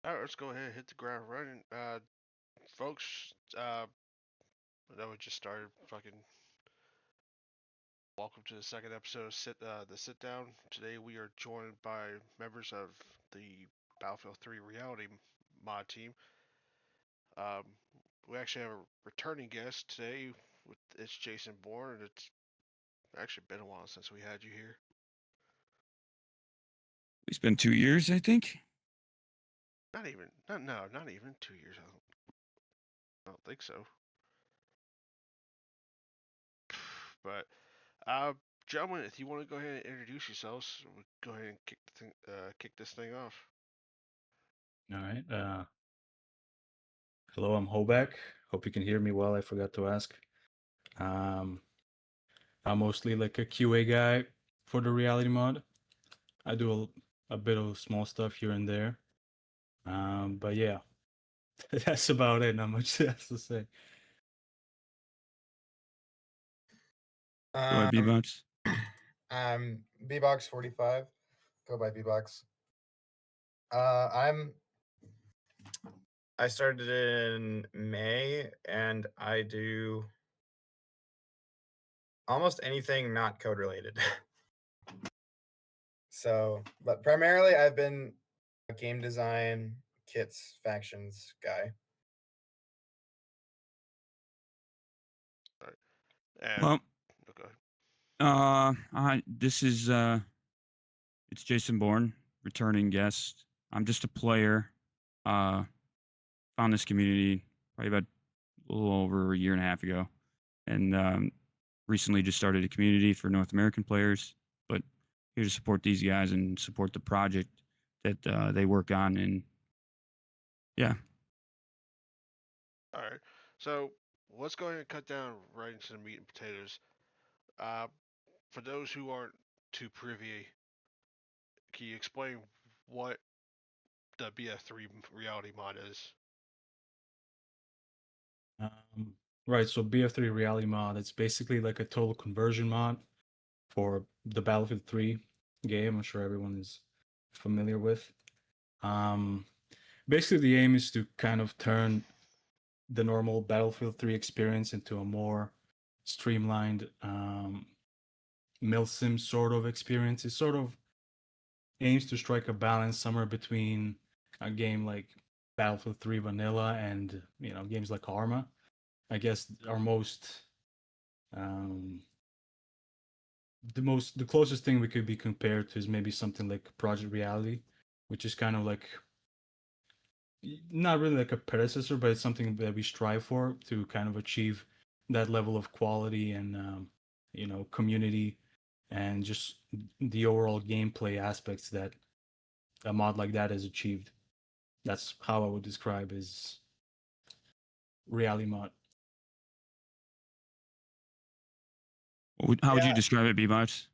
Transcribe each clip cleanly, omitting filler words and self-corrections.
All right, let's go ahead and hit the ground running. Folks, I know we just started. Fucking welcome to the second episode of the Sit Down. Today we are joined by members of the Battlefield 3 Reality Mod team. Um, we actually have a returning guest today. It's Jason Bourne, and it's actually been a while since we had you here. It's been 2 years, I think. Not even, no, not even 2 years. I don't think so. But gentlemen, if you want to go ahead and introduce yourselves, we'll go ahead and kick this thing off. All right. Hello, I'm Hoback. Hope you can hear me well. I forgot to ask. Um, I'm mostly like a QA guy for the reality mod. I do a bit of small stuff here and there. But yeah, that's about it. Not much else to say. Go ahead, Um, B-Box. I'm BBox45. Go by BBox. I started in May, and I do almost anything not code related. But primarily I've been a game design, kits, factions guy. All right. And Well, okay. this is it's Jason Bourne, returning guest. I'm just a player. Found this community probably about a little over a year and a half ago, and recently just started a community for North American players. But here to support these guys and support the project that they work on, and yeah. All right. So let's go ahead and cut down right into the meat and potatoes. Uh, for those who aren't too privy, can you explain what the BF3 Reality Mod is? Right. So BF3 Reality Mod. It's basically like a total conversion mod for the Battlefield 3 game. I'm sure everyone is familiar with. Um, Basically, the aim is to kind of turn the normal Battlefield 3 experience into a more streamlined Milsim sort of experience. It sort of aims to strike a balance somewhere between a game like Battlefield 3 Vanilla and games like Arma. I guess our um, the closest thing we could be compared to is maybe something like Project Reality, which is kind of like not really like a predecessor, but it's something that we strive for to kind of achieve that level of quality and community and just the overall gameplay aspects that a mod like that has achieved. That's how I would describe as reality mod. How would you Yeah, describe it, B-Box?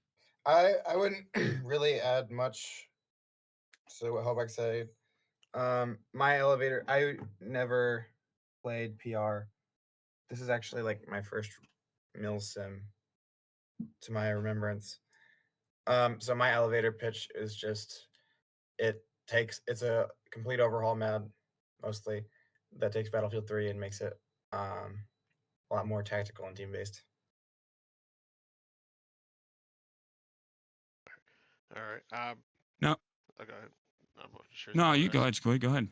I wouldn't really add much to what Hobak said. My elevator. I never played PR. This is actually like my first Milsim to my remembrance. So my elevator pitch is just it's a complete overhaul mod, mostly, that takes Battlefield 3 and makes it a lot more tactical and team based. All right. No, Okay. I'm not sure if you no, want you to go ask. ahead, Squid. Go ahead.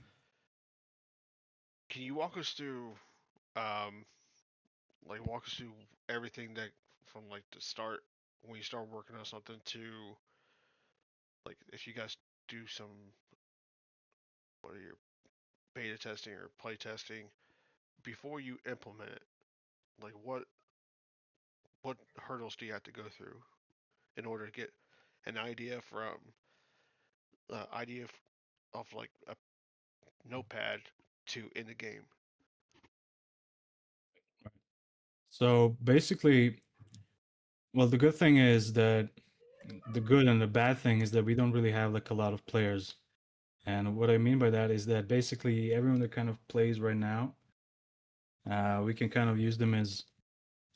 Can you walk us through, um, walk us through everything that from like the start when you start working on something to like if you guys do some what are your beta testing or play testing before you implement it, like what hurdles do you have to go through in order to get an idea from idea of like a notepad to in the game? So basically, well, the good thing is that the good and the bad thing is that we don't really have like a lot of players. And what I mean by that is that basically everyone that kind of plays right now, we can kind of use them as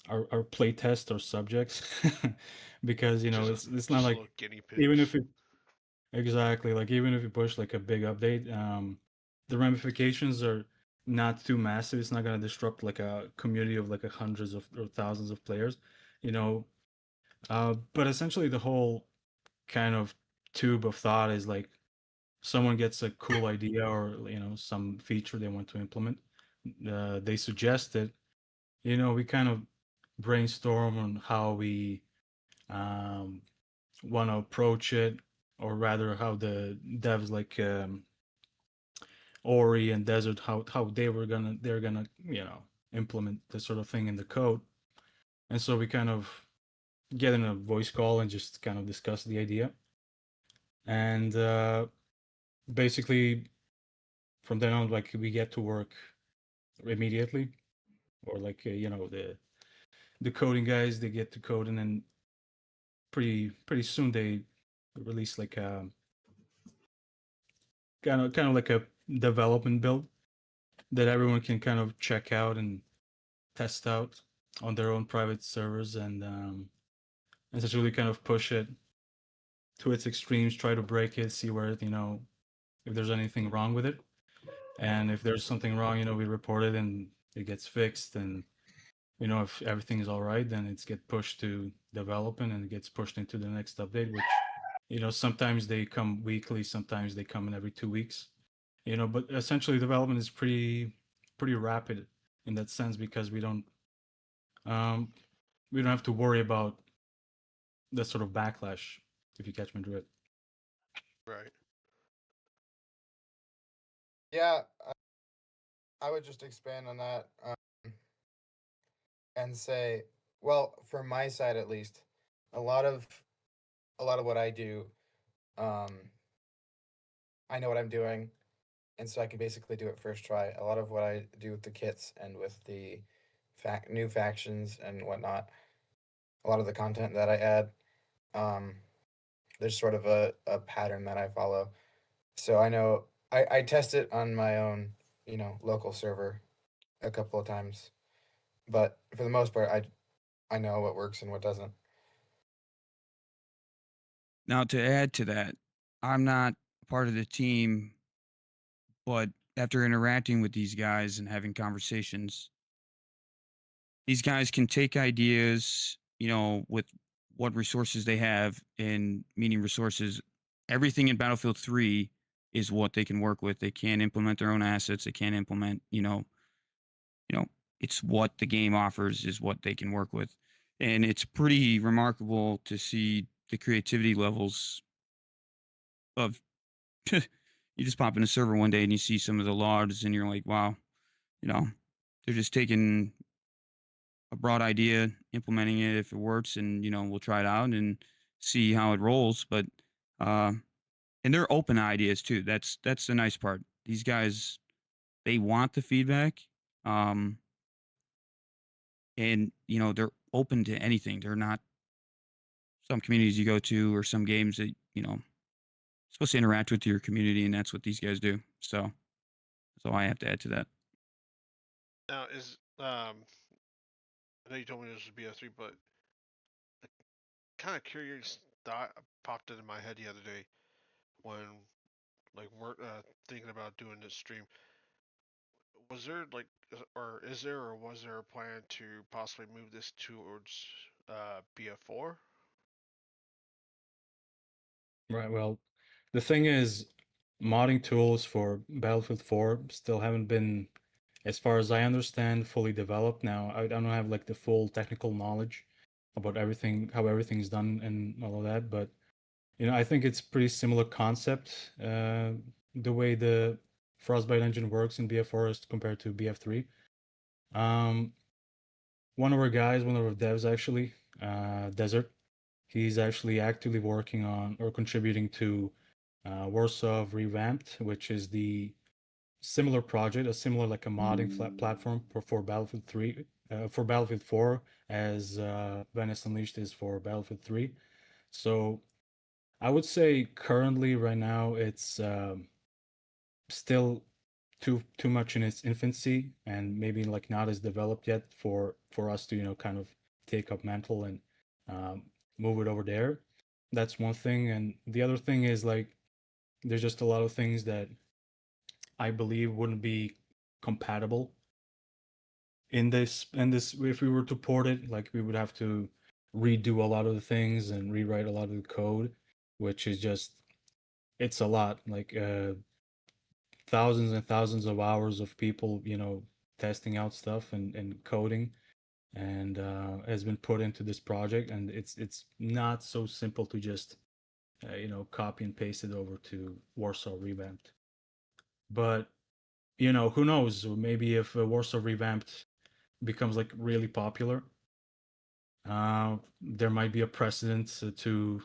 our play test or subjects because it's not Just like little guinea even pigs. if it exactly like even if you push like a big update, the ramifications are not too massive. It's not going to disrupt like a community of like hundreds of or thousands of players, you know. But essentially, the whole kind of tube of thought is like someone gets a cool idea or some feature they want to implement. They suggest it. We kind of brainstorm on how we um, want to approach it, or rather, how the devs like Ori and Desert, how they're gonna implement this sort of thing in the code. And so we kind of get in a voice call and just kind of discuss the idea. And basically, from then on, like we get to work immediately, or like the coding guys, they get to code, and then pretty soon they release like a kind of like a development build that everyone can kind of check out and test out on their own private servers, and essentially kind of push it to its extremes, try to break it, see where if there's anything wrong with it. And if there's something wrong, we report it and it gets fixed. And if everything is all right, then it's get pushed to development and it gets pushed into the next update, which sometimes they come weekly, sometimes they come in every 2 weeks. But essentially development is pretty rapid in that sense, because um we don't have to worry about that sort of backlash, if you catch my drift. Right. Yeah, I would just expand on that, and say, well, from my side at least, a lot of what I do, um, I know what I'm doing, and so I can basically do it first try. A lot of what I do with the kits and with the new factions and whatnot, a lot of the content that I add, um, there's sort of a pattern that I follow. So I know I test it on my own, local server a couple of times, but for the most part, I know what works and what doesn't. Now, to add to that, I'm not part of the team, but after interacting with these guys and having conversations, these guys can take ideas, with what resources they have, and meaning resources, everything in Battlefield 3 is what they can work with. They can't implement their own assets. They can't implement, it's what the game offers is what they can work with. And it's pretty remarkable to see the creativity levels of you just pop in a server one day and you see some of the logs and you're like, wow, you know, they're just taking a broad idea, implementing it if it works, and we'll try it out and see how it rolls. But uh, and they're open to ideas too. That's the nice part. These guys, they want the feedback, um, and they're open to anything. They're not some communities you go to or some games that supposed to interact with your community, and that's what these guys do. So that's all I have to add to that. Now is I know you told me this was BF3, but kind of curious thought popped into my head the other day when like we're thinking about doing this stream. Was there like, or is there, or was there a plan to possibly move this towards BF4? Right. Well, the thing is, modding tools for Battlefield 4 still haven't been, as far as I understand, fully developed. Now, I don't have like the full technical knowledge about everything, how everything's done and all of that, but I think it's pretty similar concept, the way the Frostbite engine works in BF4 as compared to BF3. Um, one of our guys, one of our devs actually, Desert, he's actually actively working on or contributing to Warsaw Revamped, which is the similar project, a similar like a modding platform for Battlefield 3, for Battlefield 4, as Venice Unleashed is for Battlefield 3. So I would say currently, right now, it's still too much in its infancy, and maybe like not as developed yet for us to kind of take up mantle and um, move it over there. That's one thing, and the other thing is like there's just a lot of things that I believe wouldn't be compatible in this if we were to port it. Like we would have to redo a lot of the things and rewrite a lot of the code, which is just it's a lot. Like thousands and thousands of hours of people, testing out stuff and coding, and has been put into this project, and it's not so simple to just copy and paste it over to Warsaw Revamped. But who knows? Maybe if Warsaw Revamped becomes like really popular, there might be a precedent to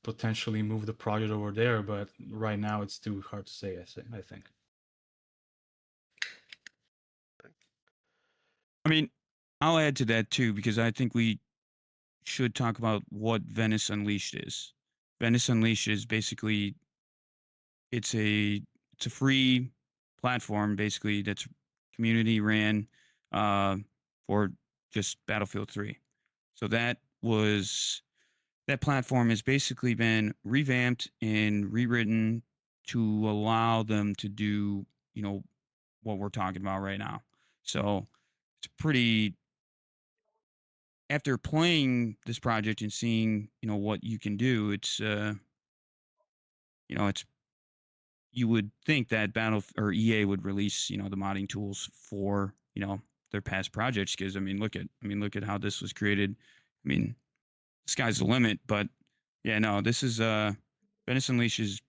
potentially move the project over there. But right now, it's too hard to say. I think. I mean, I'll add to that too because I think we should talk about what Venice Unleashed is. Venice Unleashed is basically it's a it's a free platform basically that's community ran uh, for just Battlefield 3. So that platform has basically been revamped and rewritten to allow them to do, what we're talking about right now. So it's pretty after playing this project and seeing, what you can do, it's you would think that Battle or EA would release, the modding tools for, their past projects because look at how this was created. I mean, sky's the limit, but yeah, no, this is Venice Unleashed is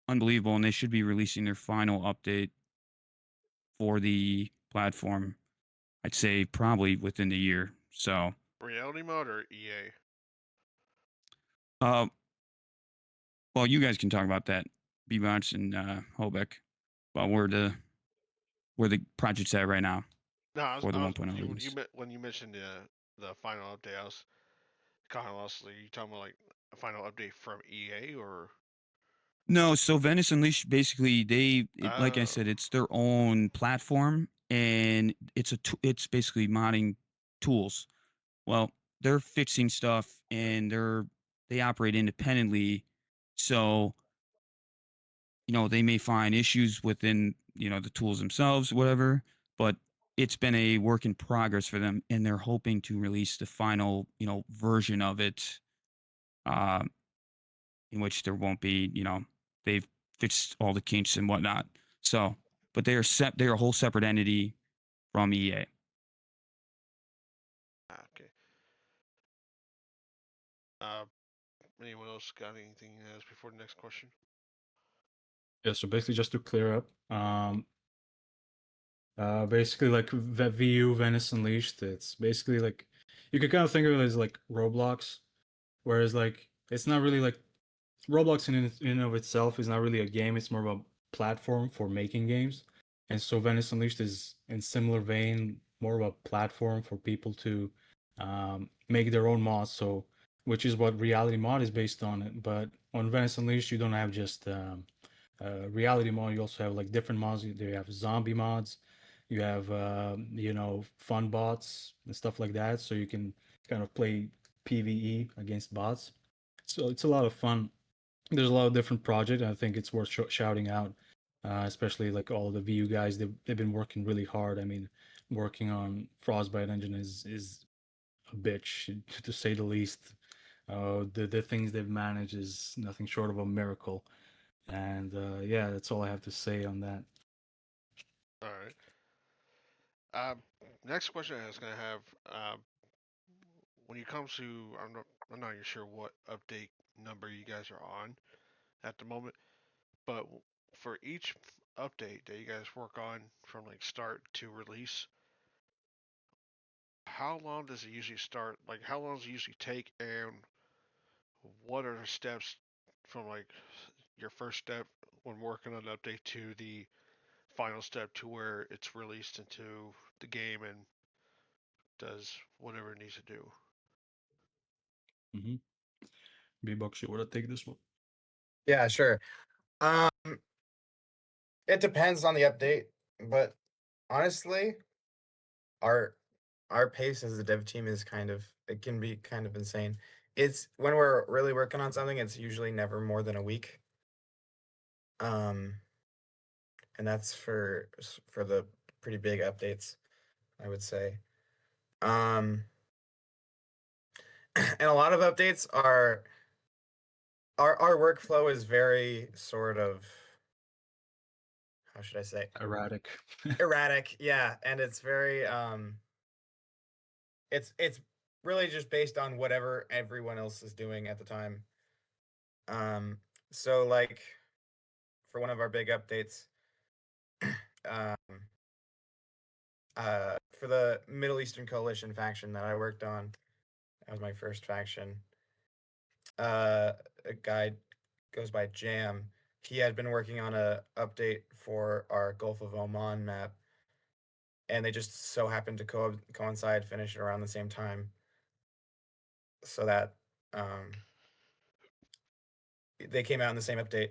unbelievable and they should be releasing their final update for the platform. I'd say probably within the year. So, Reality Mod or EA? uh well, you guys can talk about that, B-Bots and Hobeck, about where the project's at right now No, for the I was 1.0 release. when you mentioned the final update, I was kind of lost. You talking about like a final update from EA or? No, so Venice Unleashed basically like I Oh, said, it's their own platform and it's basically modding tools. Well, they're fixing stuff and they operate independently. So, they may find issues within, the tools themselves, whatever, but it's been a work in progress for them and they're hoping to release the final, version of it uh, in which there won't be, they've fixed all the kinks and whatnot. So, but they're a whole separate entity from EA. okay. Uh, anyone else got anything else before the next question? Yeah. So basically, just to clear up, basically like VU Venice Unleashed. It's basically like you could kind of think of it as like Roblox, whereas like it's not really like Roblox in and of itself is not really a game. It's more of a platform for making games, and so Venice Unleashed is in similar vein, more of a platform for people to make their own mods. So, which is what Reality Mod is based on. It, but on Venice Unleashed, you don't have just Reality Mod. You also have like different mods. You have zombie mods. You have fun bots and stuff like that. So you can kind of play PVE against bots. So it's a lot of fun. There's a lot of different projects. I think it's worth shouting out, especially like all the VU guys. They've been working really hard. I mean, working on Frostbite engine is a bitch to say the least. The things they've managed is nothing short of a miracle. And yeah, that's all I have to say on that. All right. Uh, Next question I was gonna have. When it comes to, I'm not even sure what update number you guys are on at the moment, but for each update that you guys work on from like start to release, how long does it usually start? Like, how long does it usually take, and what are the steps from like your first step when working on an update to the final step to where it's released into the game and does whatever it needs to do? Mm-hmm. B-Box, you want to take this one? Yeah, sure. Um, it depends on the update, but honestly, our our pace as a dev team is it can be kind of insane. It's when we're really working on something, it's usually never more than a week. Um, and that's for the pretty big updates, I would say. And a lot of updates are our workflow is very sort of, how should I say, Erratic. erratic. Yeah, and it's very it's really just based on whatever everyone else is doing at the time. Um, so like for one of our big updates, um, for the Middle Eastern Coalition faction that I worked on, that was my first faction. A guy goes by Jam. He had been working on a update for our Gulf of Oman map, and they just so happened to coincide, finish it around the same time, so that they came out in the same update,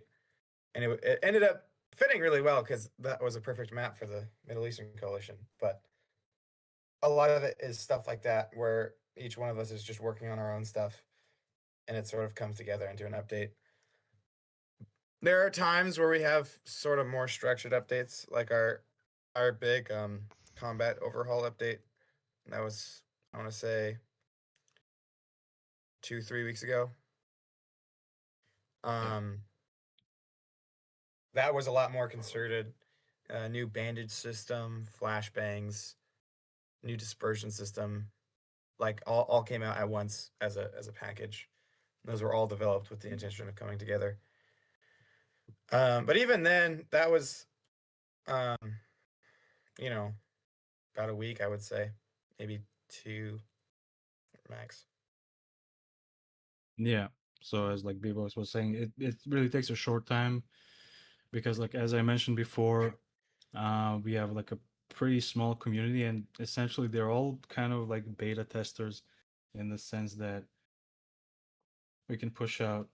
and it ended up fitting really well because that was a perfect map for the Middle Eastern Coalition. But a lot of it is stuff like that where each one of us is just working on our own stuff, and it sort of comes together into an update. There are times where we have sort of more structured updates, like our big combat overhaul update. That was, I want to say, 2-3 weeks ago. That was a lot more concerted. New bandage system, flashbangs, new dispersion system, like all came out at once as a package. Those were all developed with the intention of coming together. But even then, that was, um, you know, about a week, I would say, maybe 2 max. Yeah. So as like Bebos was saying, it really takes a short time because like as I mentioned before, we have like a pretty small community, and essentially they're all kind of like beta testers in the sense that we can push out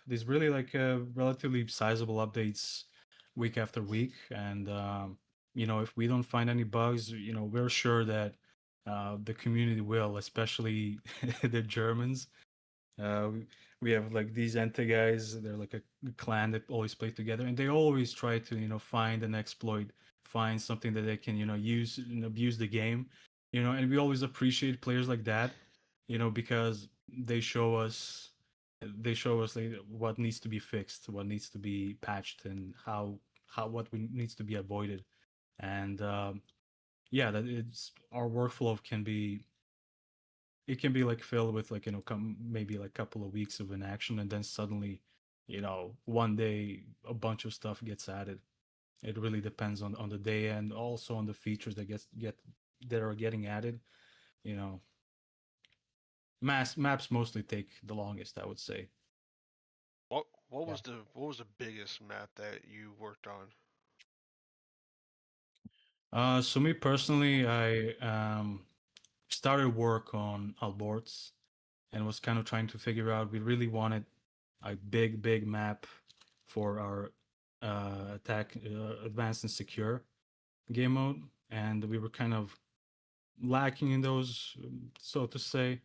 these really like relatively sizable updates week after week. And if we don't find any bugs, we're sure that the community will, especially the Germans. We have like these Ente guys. They're like a clan that always play together, and they always try to find an exploit, find something that they can use and abuse the game. And we always appreciate players like that, because they show us like what needs to be fixed, what needs to be patched, and how what needs to be avoided. And yeah, that it's our workflow can be like filled with like maybe like a couple of weeks of inaction, and then suddenly one day a bunch of stuff gets added. It really depends on the day and also on the features that are getting added. you know maps mostly take the longest, I would say. What Yeah. was the biggest map that you worked on? So me personally, I started work on Alborz and was kind of trying to figure out. We really wanted a big map for our attack, advanced and secure game mode, and we were kind of lacking in those, so to say.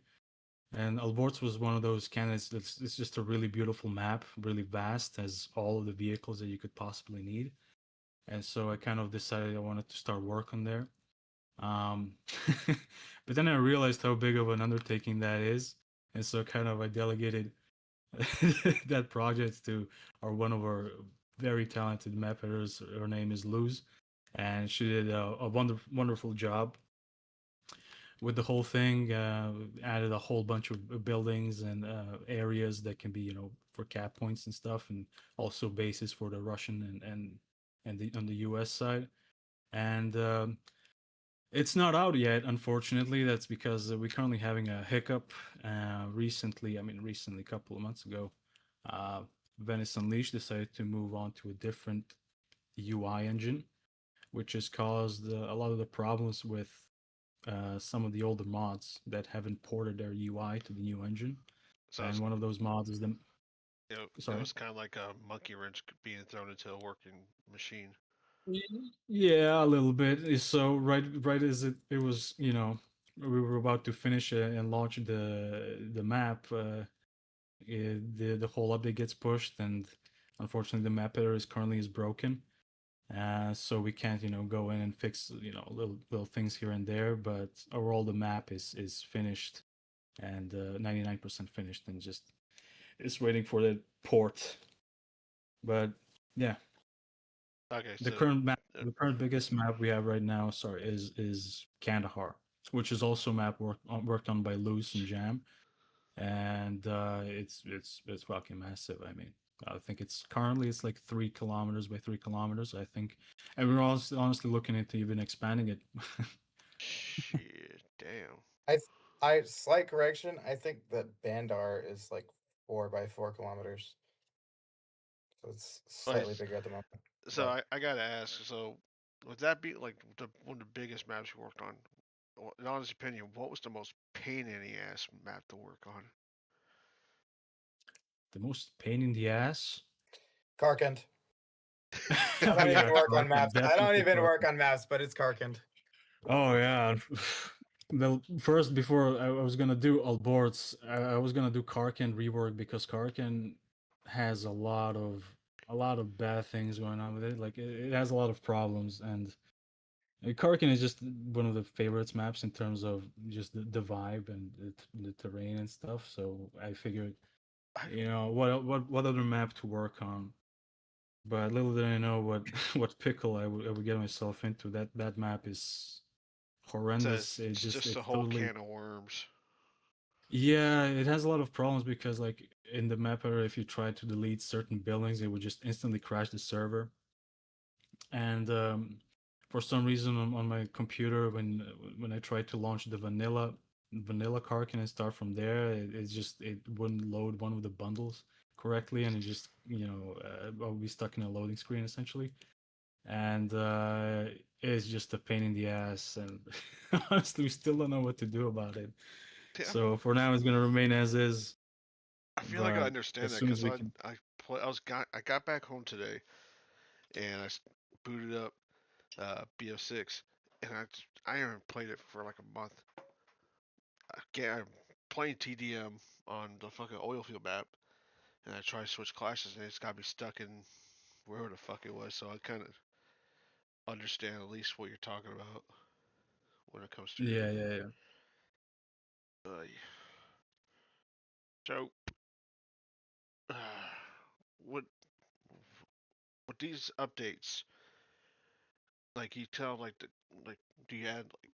And Alborz was one of those candidates. It's just a really beautiful map, really vast, has all of the vehicles that you could possibly need. And so I kind of decided I wanted to start work on there. Um, but then I realized how big of an undertaking that is, and so kind of I delegated that project to one of our very talented map editors. Her name is Luz, and she did a wonderful job with the whole thing. Added a whole bunch of buildings and areas that can be, for cap points and stuff, and also bases for the Russian and the on the U.S. side. And it's not out yet, unfortunately. That's because we're currently having a hiccup. Recently, a couple of months ago, uh, Venice Unleashed decided to move on to a different UI engine, which has caused a lot of the problems with some of the older mods that haven't ported their UI to the new engine. So And one of those mods is the it sorry. was kind of like a monkey wrench being thrown into a working machine. Yeah, a little bit. So right as it was, we were about to finish and launch the map. The whole update gets pushed, and unfortunately, the map editor is broken. So we can't, go in and fix, little things here and there. But overall, the map is finished and 99% finished, and just it's waiting for the port. But yeah, Okay, the so current map, the current biggest map we have right now, sorry, is Kandahar, which is also a map worked on by Loose and Jam, and it's fucking massive. I mean, I think it's currently it's like 3 kilometers by 3 kilometers, I think, and we're also honestly looking into even expanding it. shit, damn. I slight correction. I think that Bandar is like 4 by 4 kilometers, so it's Okay, slightly bigger at the moment. so But I gotta ask. So would that be like one of the biggest maps you worked on? In honest opinion, what was the most pain in the ass map to work on? The most pain in the ass. Karkand. I Oh don't even yeah, work on Karkin, maps. I don't definitely even work Karkin. on maps, but it's Karkand. Oh yeah. Well, first before I was gonna do Alborz, I was gonna do Karkin rework because Karkin has a lot of bad things going on with it. Like it has a lot of problems, and Karkin is just one of the favorites maps in terms of just the vibe and the terrain and stuff. So I figured, I, what other map to work on. But little did I know what what pickle I would get myself into. That map is horrendous. it's just a It's whole totally. can of worms. Yeah, it has a lot of problems because like in the map area, if you try to delete certain buildings, it would just instantly crash the server. And for some reason on my computer, when I tried to launch the vanilla Karkin and start from there, it wouldn't load one of the bundles correctly, and it just I'll be stuck in a loading screen essentially. And it's just a pain in the ass, and honestly, we still don't know what to do about it. I So mean, for now, it's gonna remain as is. I feel like I But understand as that soon as because we can, I got back home today and booted up BF3, and I haven't played it for like a month. I'm playing TDM on the fucking oil field map, and I try to switch classes, and it's got me stuck in wherever the fuck it was. So I kind of understand at least what you're talking about when it comes to. yeah, yeah, yeah. Uh, so, uh, what with these updates, like you tell like do you add like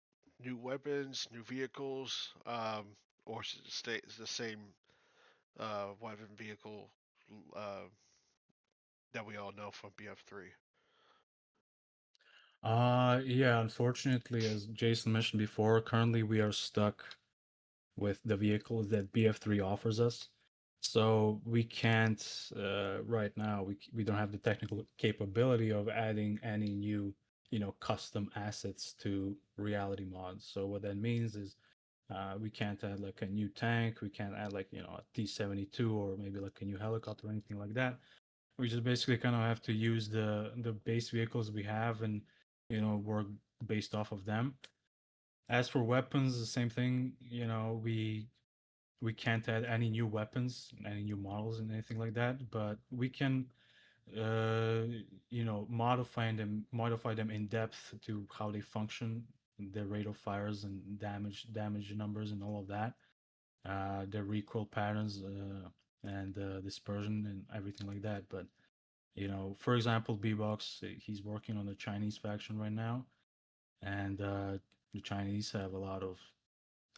new weapons, new vehicles, or is it stay the same weapon vehicle uh, that we all know from BF3? Yeah, unfortunately, as Jason mentioned before, currently we are stuck with the vehicles that BF3 offers us. So we can't right now. We don't have the technical capability of adding any new, custom assets to reality mods. So what that means is we can't add like a new tank. We can't add like a T-72 or maybe like a new helicopter or anything like that. We just basically kind of have to use the base vehicles we have and work based off of them. As for weapons, the same thing. We can't add any new weapons, any new models, and anything like that. But we can, uh, modify them in depth to how they function, their rate of fires and damage numbers and all of that, their recoil patterns, and dispersion and everything like that. But for example, B-Box, he's working on the Chinese faction right now, and the Chinese have a lot of,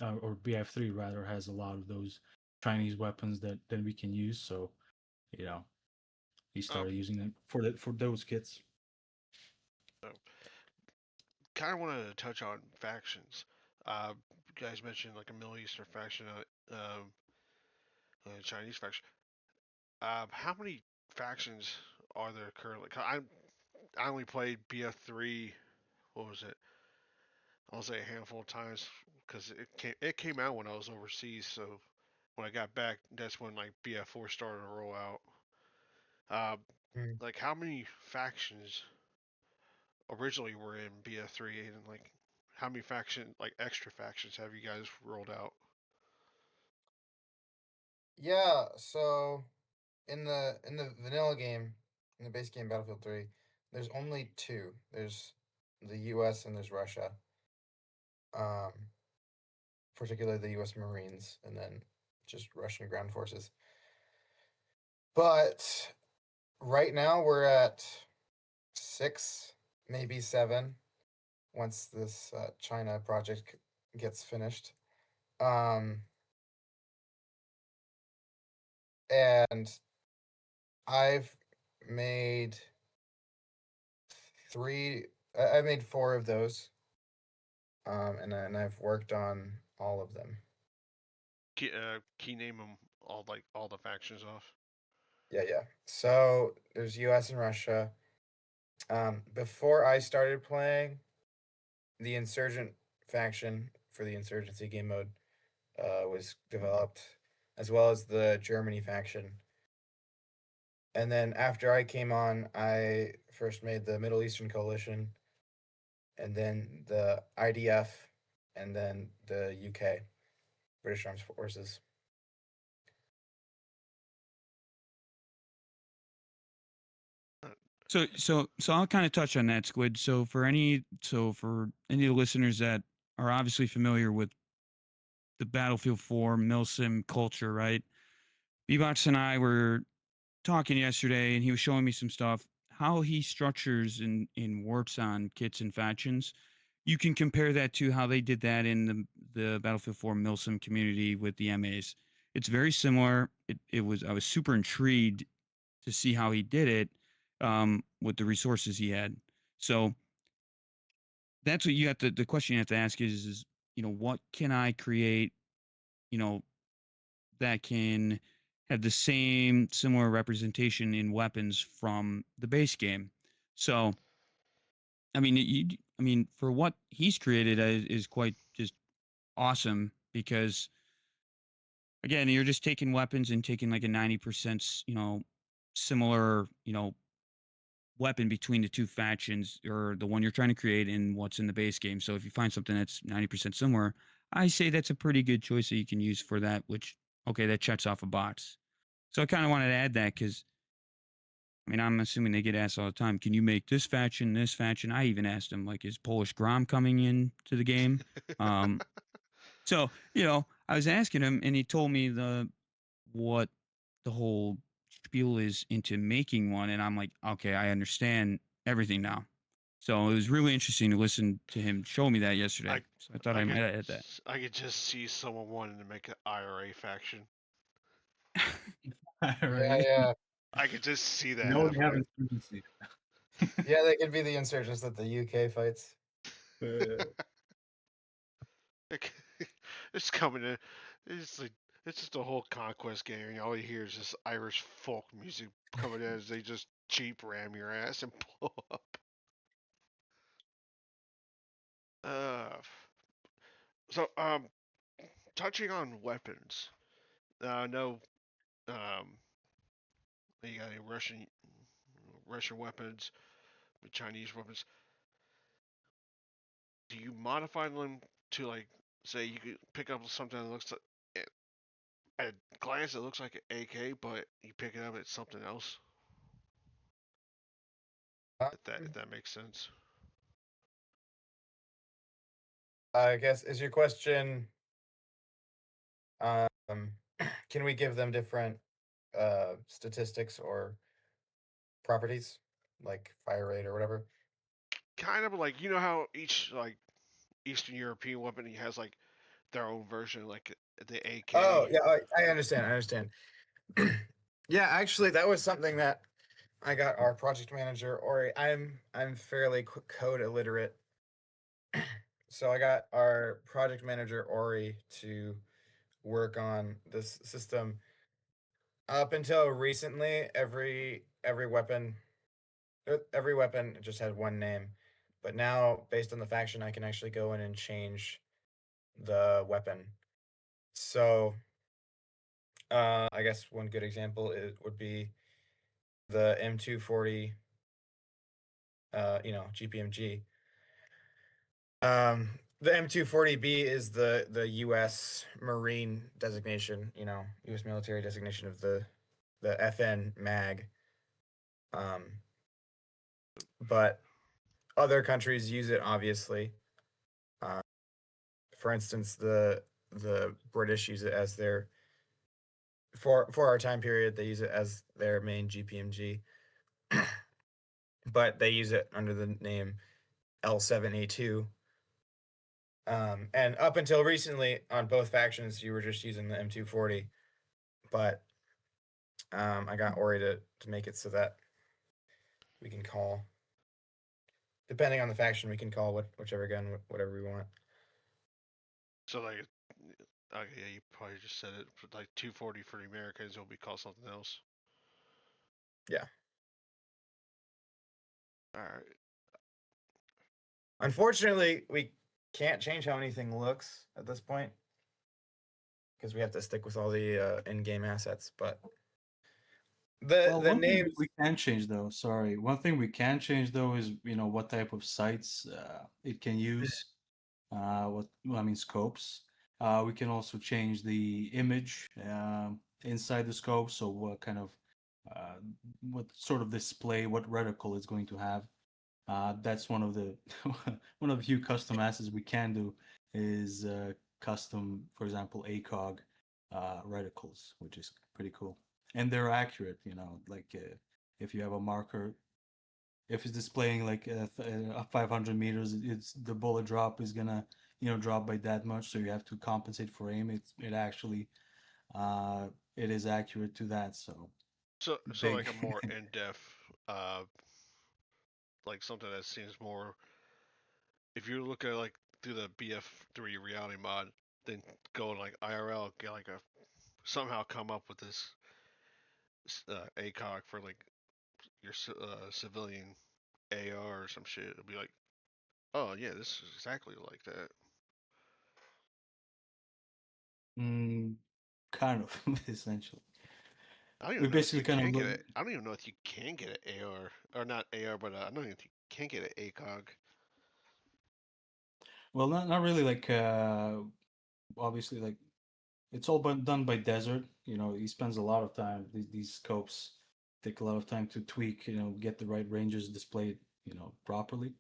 or BF3 rather has a lot of those Chinese weapons that we can use. So you know, he Um, started using them for those kits. so kind of wanted to touch on factions. You guys mentioned like a Middle Eastern faction, a Chinese faction. How many factions are there currently? I only played BF3. What was it? I'll say a handful of times because it came out when I was overseas. So when I got back, that's when like BF4 started to roll out. Uh, Mm. like how many factions originally were in BF3, and like how many extra factions have you guys rolled out? Yeah, so in the vanilla game, in the base game Battlefield 3, there's only two. There's the U.S. and there's Russia. Particularly the U.S. Marines, and then just Russian ground forces. But right now we're at 6, maybe 7. Once this China project gets finished, and I've made 3. I made 4 of those, and I've worked on all of them. Key name them all the factions off. Yeah. So there's U.S. and Russia. Before I started playing, the Insurgent faction for the Insurgency game mode was developed, as well as the Germany faction. And then after I came on, I first made the Middle Eastern Coalition, and then the IDF, and then the UK, British Armed Forces. So I'll kind of touch on that, Squid. For any of the listeners that are obviously familiar with the Battlefield 4 Milsim culture, right? Bebox and I were talking yesterday, and he was showing me some stuff. How he structures and works on kits and factions. You can compare that to how they did that in the Battlefield 4 Milsim community with the MAs. It's very similar. I was super intrigued to see how he did it with the resources he had. So that's what you have to. The question you have to ask is what can I create? That can have the same similar representation in weapons from the base game. So, I mean, for what he's created is quite just awesome because, again, you're just taking weapons and taking like a 90%, similar, weapon between the two factions or the one you're trying to create and what's in the base game. So if you find something that's 90% similar, I say that's a pretty good choice that you can use for that, which, okay, that checks off a box. So I kind of wanted to add that because, I mean, I'm assuming they get asked all the time, can you make this faction, this faction? I even asked them, like, is Polish Grom coming in to the game? So, I was asking him and he told me what the whole spiel is into making one. And I'm like, okay, I understand everything now. So it was really interesting to listen to him show me that yesterday. So I thought I might add that. I could just see someone wanting to make an IRA faction. Right. Yeah. I could just see that. No, they happening. haven't seen Yeah, they could be the insurgents that the UK fights. It's coming in. It's just a whole conquest game, and all you hear is this Irish folk music coming in as they just cheap ram your ass and blow up. So touching on weapons. No, um, you got any Russian weapons, Chinese weapons. Do you modify them to like, say, you could pick up something that looks like, at a glance it looks like an AK, but you pick it up, it's something else. If that makes sense. I guess is your question. Um, can we give them different statistics or properties, like fire rate or whatever? Kind of like how each like Eastern European weapon has like their own version, like the AK. Oh yeah, I understand. I understand. Yeah, actually, that was something that I got our project manager, or I'm fairly code illiterate, so I got our project manager Ori to work on this system. Up until recently, every weapon just had one name, but now based on the faction, I can actually go in and change the weapon. So, I guess one good example would be the M240, GPMG. The M240B is the U.S. Marine designation, U.S. military designation of the FN mag. but other countries use it obviously. For instance, the British use it as their for our time period. They use it as their main GPMG, but they use it under the name L7A2. And up until recently, on both factions, you were just using the M240. But I got Ori to make it so that we can call, depending on the faction, we can call whichever gun, whatever we want. So like, okay, yeah, you probably just said it. But like 240 for the Americans, it'll be called something else. Yeah. All right. Unfortunately, we can't change how anything looks at this point because we have to stick with all the in-game assets. But the One thing names, we can change though, sorry, one thing we can change though is what type of sights it can use. Scopes. We can also change the image inside the scope. So what kind of what sort of display, what reticle it's going to have. That's one of the one of the few custom assets we can do is custom, for example, ACOG reticles, which is pretty cool, and they're accurate. Like if you have a marker, if it's displaying like 500 meters, it's the bullet drop is gonna drop by that much, so you have to compensate for aim. It actually it is accurate to that. So So big. like a more in-depth, uh, like something that seems more. If you look at like through the BF3 Reality Mod, then go like IRL, get like a somehow come up with this ACOG for like your civilian AR or some shit. It'll be like, oh yeah, this is exactly like that. Kind of essentially. I don't We even know if basically you kind of can get look. it. I don't even know if you can get an AR or not AR, but I don't even think you can get an ACOG. Well, not really like obviously like it's all done by Desert. He spends a lot of time. These scopes take a lot of time to tweak. Get the right ranges displayed. Properly.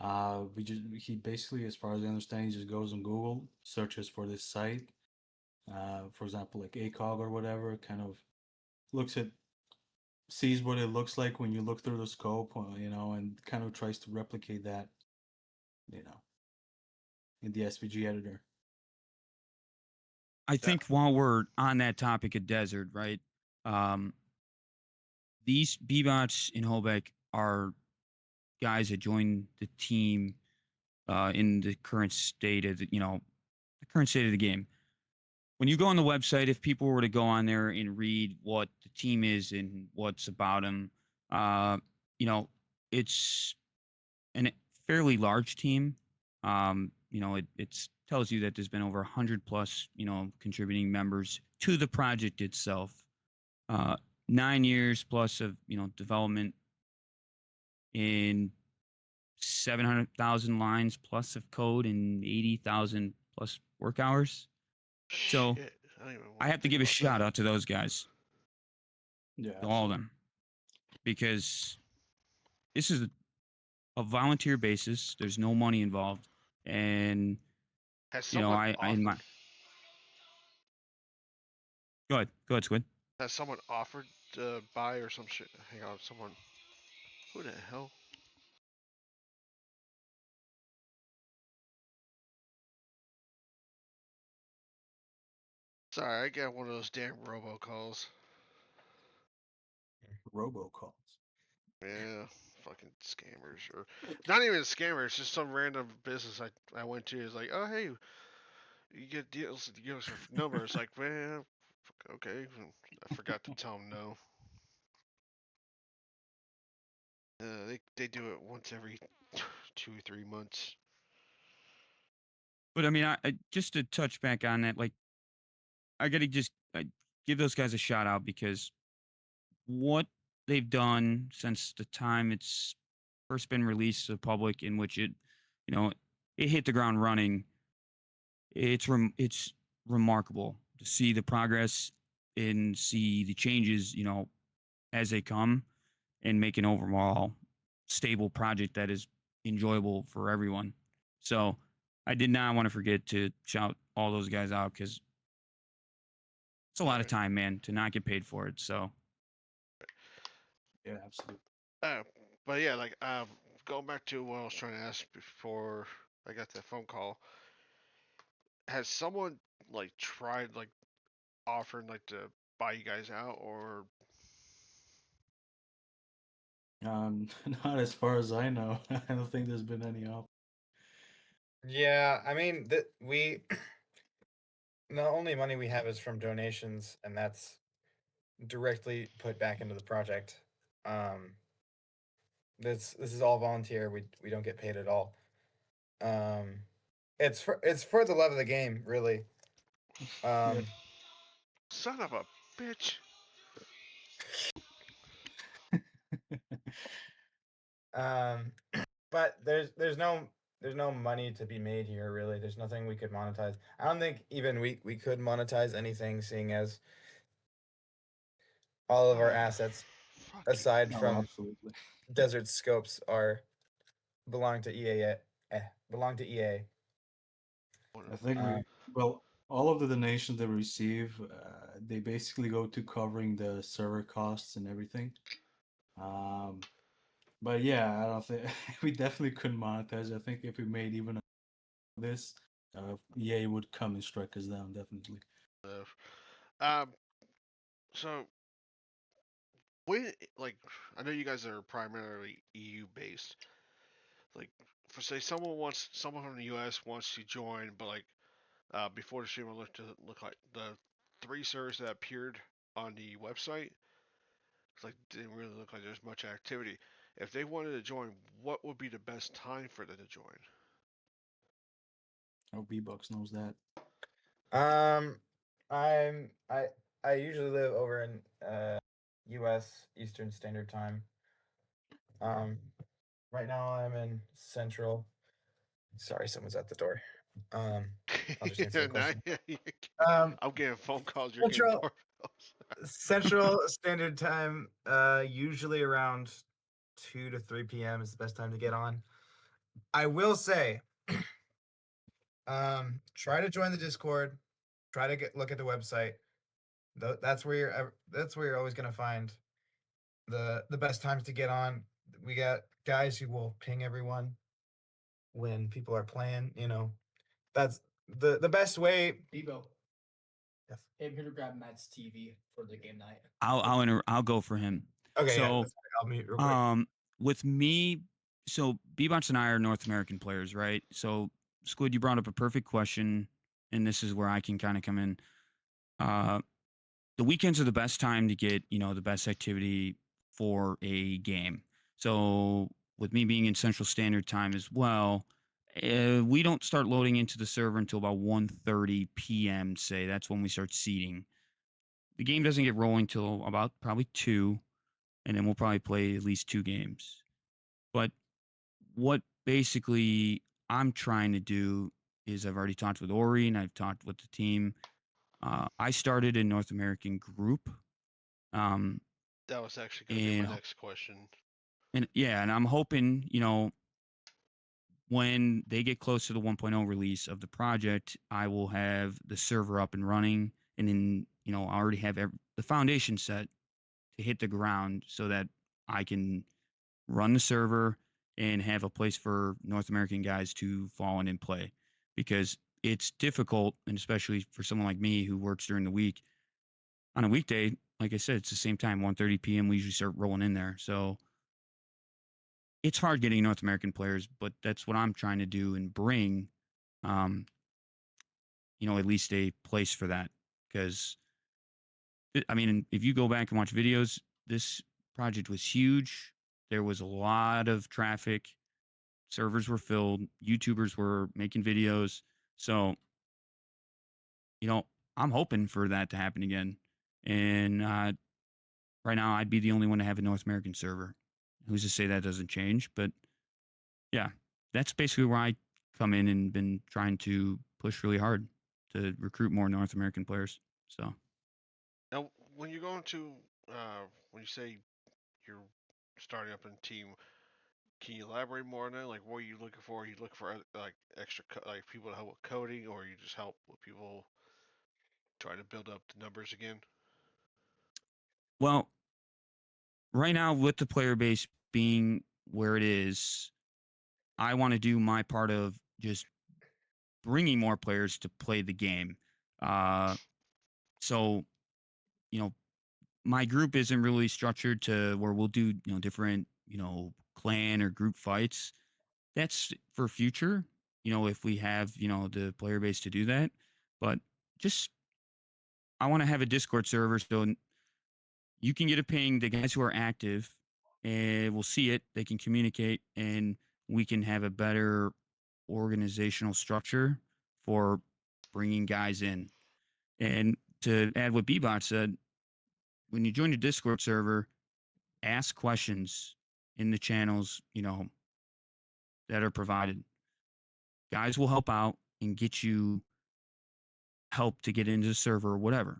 He basically, as far as I understand, he just goes on Google, searches for this site. For example, like ACOG or whatever, kind of looks at, sees what it looks like when you look through the scope, and kind of tries to replicate that, you know, in the SVG editor. I think while we're on that topic of desert, right? Um, these B-bots in Holbeck are guys that joined the team in the current state of the current state of the game. When you go on the website, if people were to go on there and read what the team is and what's about them, uh, it's a fairly large team. It tells you that there's been over 100 plus, contributing members to the project itself. 9 years plus of, development in 700,000 lines plus of code and 80,000 plus work hours. So Shit, I don't even want I have to think give a about shout that. out to those guys, Yeah, to all of them, because this is a volunteer basis. There's no money involved, and Has someone I in my offered? go ahead, Squid. Has someone offered to buy or some shit? Hang on, someone. Who the hell? Sorry, I got one of those damn robocalls. robocalls. Yeah, fucking scammers or not even scammers, just some random business I went to is like, oh hey, you get deals, you give us your number. It's like, man, okay, I forgot to tell them no. They do it once every 2 or 3 months. But I mean, I just to touch back on that, like I got to just give those guys a shout out because what they've done since the time it's first been released to the public, in which you know, it hit the ground running. It's remarkable to see the progress and see the changes, as they come, and make an overall stable project that is enjoyable for everyone. So I did not want to forget to shout all those guys out because it's a lot of Alright. time, man, to not get paid for it. So Yeah, absolutely. Uh, but yeah, like going back to what I was trying to ask before I got that phone call. Has someone like tried like offering like to buy you guys out or Not as far as I know. I don't think there's been any off. Yeah, I mean, we the only money we have is from donations, and that's directly put back into the project. Um, this is all volunteer. We don't get paid at all. Um, it's for the love of the game, really. Yeah. son of a bitch? Um, but there's no money to be made here, really. There's nothing we could monetize. I don't think even we could monetize anything, seeing as all of our assets, Fuck you. aside No, from absolutely. Desert Scopes, are belong to EA. Belong to EA. I think Uh, well, all of the donations they receive, they basically go to covering the server costs and everything. But yeah, I don't think we definitely couldn't monetize. I think if we made even this, EA would come and strike us down, definitely. Um, so when like I know you guys are primarily EU based. Like for say someone from the US wants to join, but like before the stream, I look like the three servers that appeared on the website. It's like didn't really look like there's much activity. If they wanted to join, what would be the best time for them to join? Oh, B-Bucks knows that. um, I'm I usually live over in U.S. Eastern Standard Time. Um, right now I'm in Central. Sorry, someone's at the door. Um, I'll just answer the Now, question. Um, I'm getting phone calls. You're getting Central doorbells. Central Standard Time. Usually around 2 to 3 p.m. is the best time to get on. I will say, try to join the Discord. Try to look at the website. That's where you're always gonna find the best times to get on. We got guys who will ping everyone when people are playing. That's the best way. Bebo, Yes. I'm here to grab Matt's TV for the game night. I'll go for him. Okay. Yeah. So That's fine. I'll mute real quick. with me, so Bebots and I are North American players, right? So Squid, you brought up a perfect question, and this is where I can kind of come in. The weekends are the best time to get the best activity for a game. So with me being in Central Standard Time as well, we don't start loading into the server until about 1:30 p.m. Say that's when we start seeding. The game doesn't get rolling till about probably 2, and then we'll probably play at least 2 games. But what basically I'm trying to do is I've already talked with Ori and I've talked with the team. I started a North American group. Um, That was actually going to be and my next question. and I'm hoping, when they get close to the 1.0 release of the project, I will have the server up and running, and then I already have the foundation set to hit the ground so that I can run the server and have a place for North American guys to fall in and play, because it's difficult, and especially for someone like me who works during the week. On a weekday, like I said, it's the same time, 1:30 p.m. We usually start rolling in there, so it's hard getting North American players, but that's what I'm trying to do and bring, um, at least a place for that. Because, I mean, if you go back and watch videos, this project was huge. There was a lot of traffic. Servers were filled. YouTubers were making videos. So, you know, I'm hoping for that to happen again. And right now, I'd be the only one to have a North American server. Who's to say that doesn't change? But yeah, that's basically where I come in and been trying to push really hard to recruit more North American players. So Now, when you're going to, when you say you're starting up a team, Can you elaborate more on that? Like, what are you looking for? Are you looking for like extra like people to help with coding, or you just help with people trying to build up the numbers again? Well, right now with the player base being where it is, I want to do my part of just bringing more players to play the game. So you know, my group isn't really structured to where we'll do different clan or group fights. That's for future. If we have the player base to do that, but just I want to have a Discord server so you can get a ping. The guys who are active and will see it. They can communicate, and we can have a better organizational structure for bringing guys in. And to add what Bebot said, when you join the Discord server, ask questions in the channels, that are provided. Guys will help out and get you help to get into the server or whatever.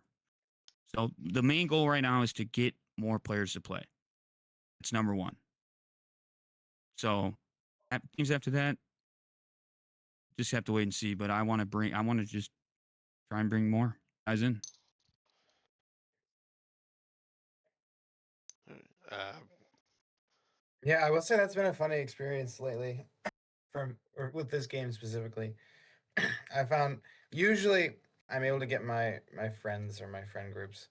So the main goal right now is to get more players to play. It's number one. So teams after that, just have to wait and see. But I want to just try and bring more guys in. Uh, Yeah, I will say that's been a funny experience lately, or with this game specifically. I found usually I'm able to get my friends or my friend groups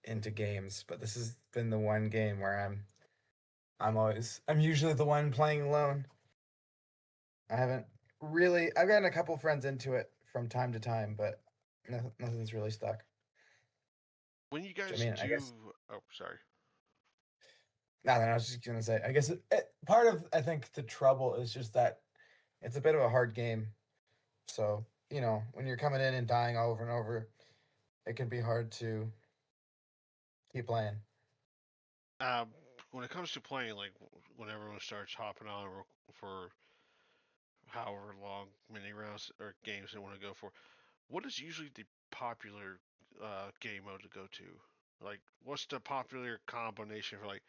into games, but this has been the one game where I'm usually the one playing alone. I haven't really I've gotten a couple friends into it from time to time, but nothing's really stuck. when you I guys mean, I do, guess oh, sorry. nothing. I was just gonna say. I guess part of I think the trouble is just that it's a bit of a hard game. So when you're coming in and dying over and over, it can be hard to keep playing. Um, when it comes to playing, like when everyone starts hopping on for however long, many rounds or games they want to go for, what is usually the popular game mode to go to? Like, what's the popular combination for like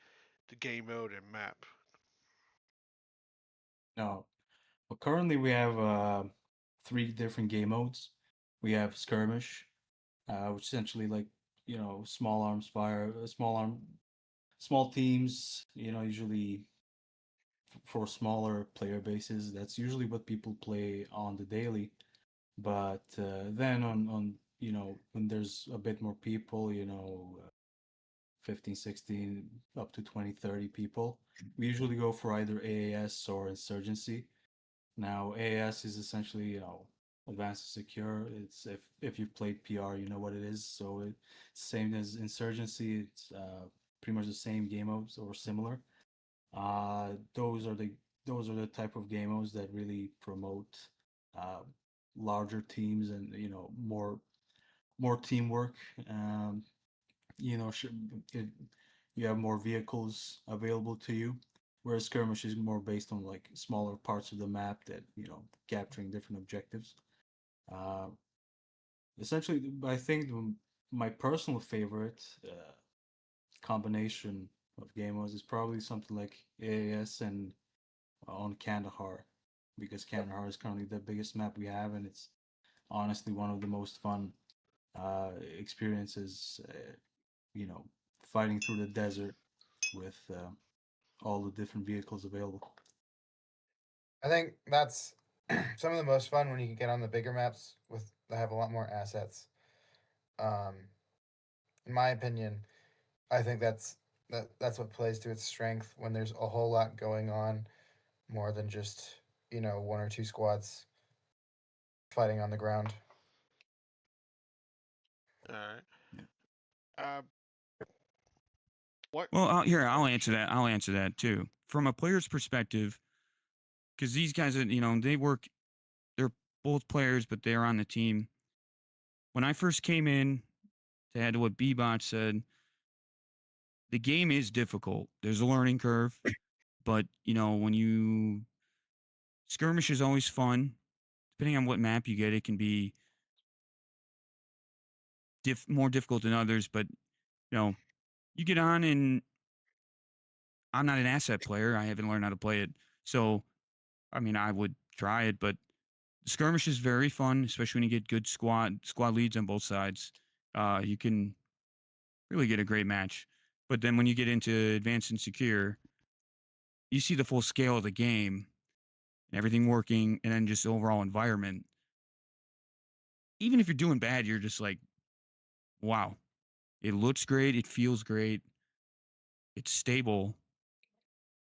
the game mode and map? No, but currently we have three different game modes. We have skirmish, which essentially like small arms fire, small teams. Usually for smaller player bases. That's usually what people play on the daily. But then on when there's a bit more people, 15, 16, up to 20, 30 people, we usually go for either AAS or insurgency. Now AAS is essentially advanced and secure. It's if you've played PR, you know what it is. So it's same as insurgency. It's pretty much the same game modes or similar. Uh, those are the those are the type of game modes that really promote uh, larger teams and more teamwork. Um, you know, sh- it, you have more vehicles available to you, whereas skirmish is more based on like smaller parts of the map that capturing different objectives. Uh, Essentially, I think my personal favorite combination of game modes is probably something like AAS and on Kandahar, because Kandahar is currently the biggest map we have, and it's honestly one of the most fun experiences. You know, fighting through the desert with all the different vehicles available. I think that's some of the most fun when you can get on the bigger maps with that have a lot more assets. Um, in my opinion, I think that's what plays to its strength when there's a whole lot going on, more than just one or two squads fighting on the ground. All right. Yeah. Uh, what? Well, I'll Oh, answer that. I'll answer that too. From a player's perspective, because these guys, they work. They're both players, but they're on the team. When I first came in, to add to what Bebot said, the game is difficult. There's a learning curve, but when you skirmish is always fun. Depending on what map you get, it can be more difficult than others. But you get on, and I'm not an asset player. I haven't learned how to play it. So, I mean, I would try it, but skirmish is very fun, especially when you get good squad leads on both sides. You can really get a great match. But then when you get into advanced and secure, you see the full scale of the game and everything working, and then just the overall environment. Even if you're doing bad, you're just like, wow, it looks great, it feels great, it's stable,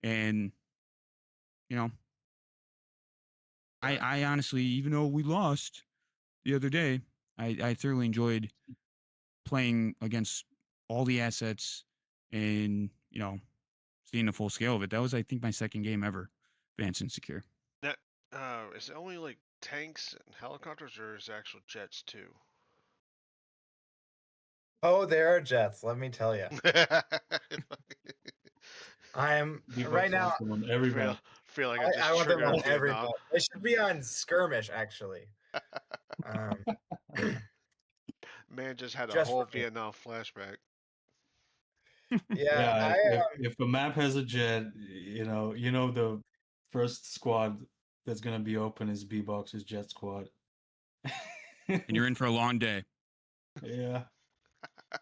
and you know, I honestly, even though we lost the other day, I thoroughly enjoyed playing against all the assets and seeing the full scale of it. That was, I think, my second game ever, Advanced and Secure. That is it only like tanks and helicopters, or is it actual jets too? Oh, there are jets. Let me tell you. I'm right B-Bucks now. wants them on every feel map. feel like I just I want them triggered on every Vietnam. map. They should be on skirmish, actually. Um, Man just had a just whole for me. Vietnam flashback. Yeah, Yeah, I if a map has a jet, the first squad that's gonna be open is B-Box's jet squad. And you're in for a long day. Yeah,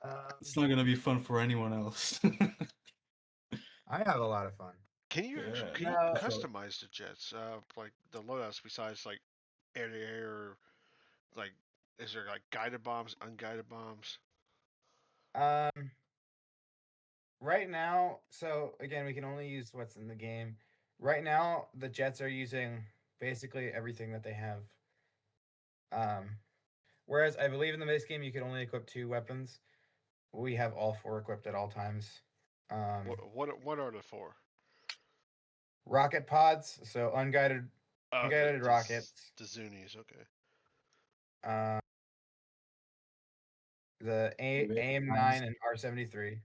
um, it's not gonna be fun for anyone else. I have a lot of fun. Can you Yeah, can you No, for sure. customize the jets? Like the loadouts besides like air to air, or like is there like guided bombs, unguided bombs? um, right now. So again, we can only use what's in the game. Right now, the jets are using basically everything that they have. Um, whereas I believe in the base game, you can only equip 2 weapons. We have all 4 equipped at all times. Um, What are the four? rocket pods, so Oh, unguided rockets. the Zunies. Okay. Uh, the The AIM-9 and R-73,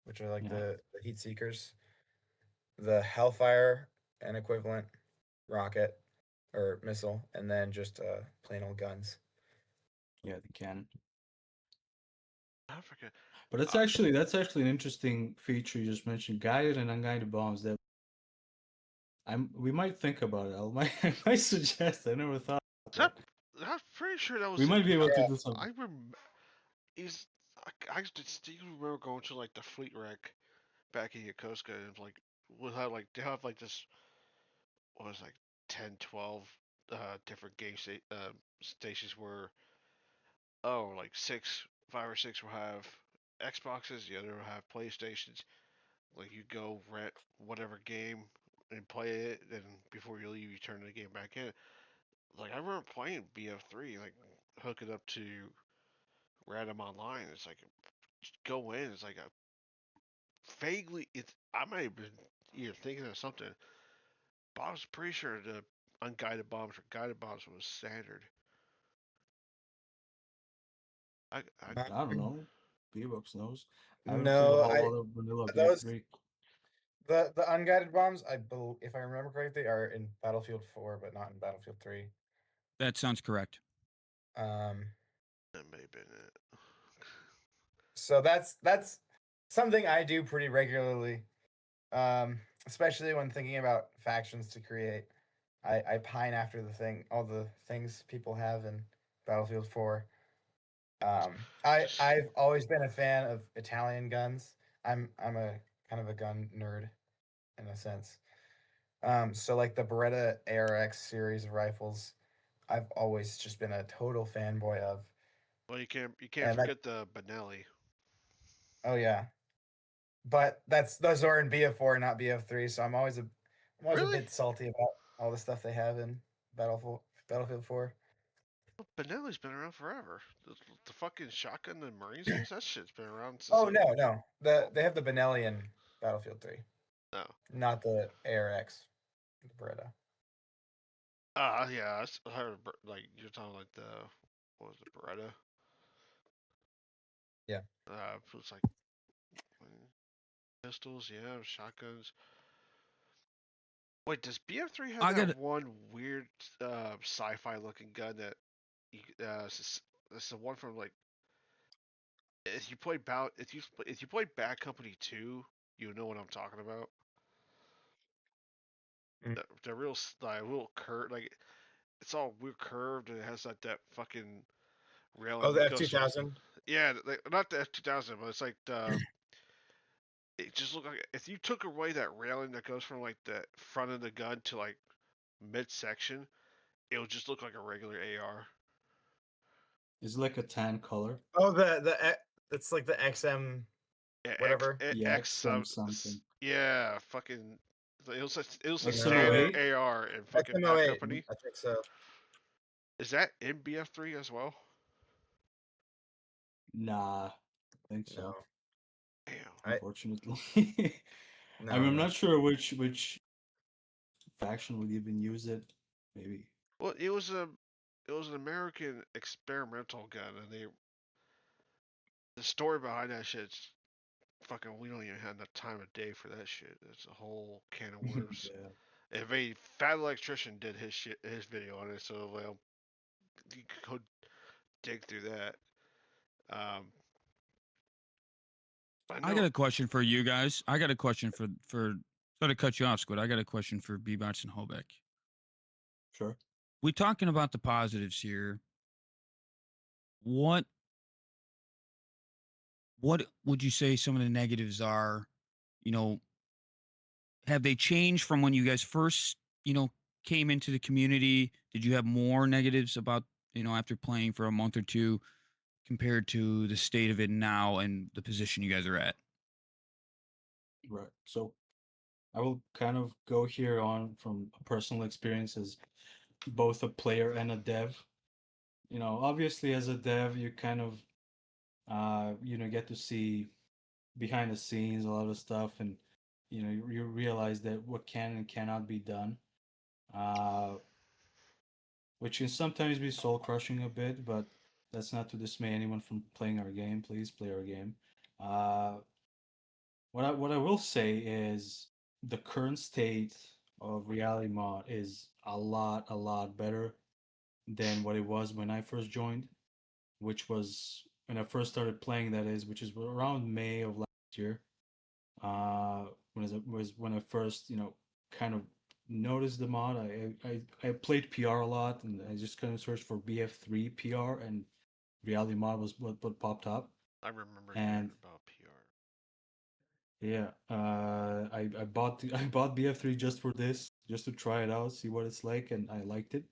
which are like Yeah, the heat seekers. The Hellfire and equivalent rocket or missile, and then just plain old guns. yeah, the cannon. I forget. But that's actually an interesting feature you just mentioned, guided and unguided bombs. That we might think about it. I might suggest. I never thought That, about that. I'm pretty sure that We was might be able to Yeah. do something. I rem. Is I distinctly remember going to like the fleet wreck back in Yokosuka, and like we'll have like they have like this, what was it, like 10, 12 different stations where, oh, like 5 or 6 will have Xboxes, the other will have PlayStations. Like you go rent whatever game and play it, and before you leave, you turn the game back in. Like I remember playing BF3, like hook it up to random online. It's like just go in. It's like a vaguely. It's I might have been either thinking of something, but I was pretty sure the unguided bombs or guided bombs was standard. I I don't know. B-Box knows. I haven't played a No, whole I lot of vanilla those BF3. the unguided bombs. If I remember correctly, are in Battlefield 4, but not in Battlefield 3. That sounds correct. Um, that may have been it. so that's something I do pretty regularly. Especially when thinking about factions to create. I pine after all the things people have in Battlefield 4. Just I've always been a fan of Italian guns. I'm a kind of a gun nerd in a sense. So like the Beretta ARX series of rifles, I've always just been a total fanboy of. well, you can't And that forget the Benelli. oh yeah, but those are in BF4, not BF3. So I'm always a Really? bit salty about all the stuff they have in Battlefield 4. Well, Benelli's been around forever. The fucking shotgun the Marines use, that shit's been around since Oh like, no, they have the Benelli in Battlefield 3, no. not the ARX, the Beretta. Yeah, I heard like you're talking like the, what was the Beretta? Yeah. It was like pistols, yeah, shotguns. Wait, does BF3 have I that got one weird sci-fi looking gun that it's the one from like, if you play Bad Company 2, you know what I'm talking about. the real like real curve, like it's all weird curved and it has like that fucking Oh, railing the that F two goes. thousand. Yeah, like, not the F2000, but it's like the. It just looked like if you took away that railing that goes from like the front of the gun to like midsection, it would just look like a regular AR. It's like a tan color. Oh, that's like the XM Yeah, whatever. Yeah, X XM something. yeah, fucking. It was a No, standard XM08? AR in fucking Bad XM08. Company. I think so. Is that in BF3 as well? Nah, I think No, so. Damn. Unfortunately, I mean, no, I'm no. not sure which faction would even use it. Maybe. Well, it was an American experimental gun, and the story behind that shit's fucking. We don't even have enough time of day for that shit. It's a whole can of worms. Yeah. If a fat electrician did his video on it, so well, you could go dig through that. Um, I I know. got a question for you guys. I got a question for sorry to cut you off, Squid. I got a question for Bebots and Hobeck. Sure. We talking about the positives here. What what would you say some of the negatives are? You know, have they changed from when you guys first, came into the community? Did you have more negatives about, after playing for a month or two compared to the state of it now and the position you guys are at? Right. So I will kind of go here on from personal experiences, both a player and a dev. Obviously as a dev, you kind of get to see behind the scenes a lot of stuff, and you realize that what can and cannot be done, uh, which can sometimes be soul crushing a bit, but that's not to dismay anyone from playing our game. Please play our game. Uh, what I will say is the current state of Reality Mod is a lot better than what it was when I first joined, which was when I first started playing. That is, which is around May of last year. When it was when I first kind of noticed the mod. I played PR a lot, and I just kind of searched for BF3 PR, and Reality Mod was what popped up. I remember And hearing about PR. yeah, I bought I bought BF3 just for this, just to try it out, see what it's like, and I liked it.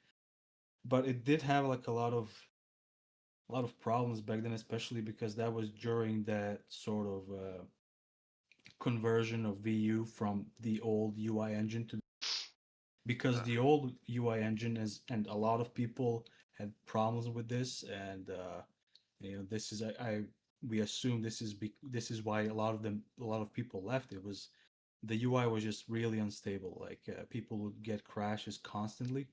But it did have like a lot of problems back then, especially because that was during that sort of conversion of VU from the old UI engine to, because Uh, the old UI engine is, and a lot of people had problems with this, and this is I we assume this is why a lot of people left. It was the UI was just really unstable. Like people would get crashes constantly,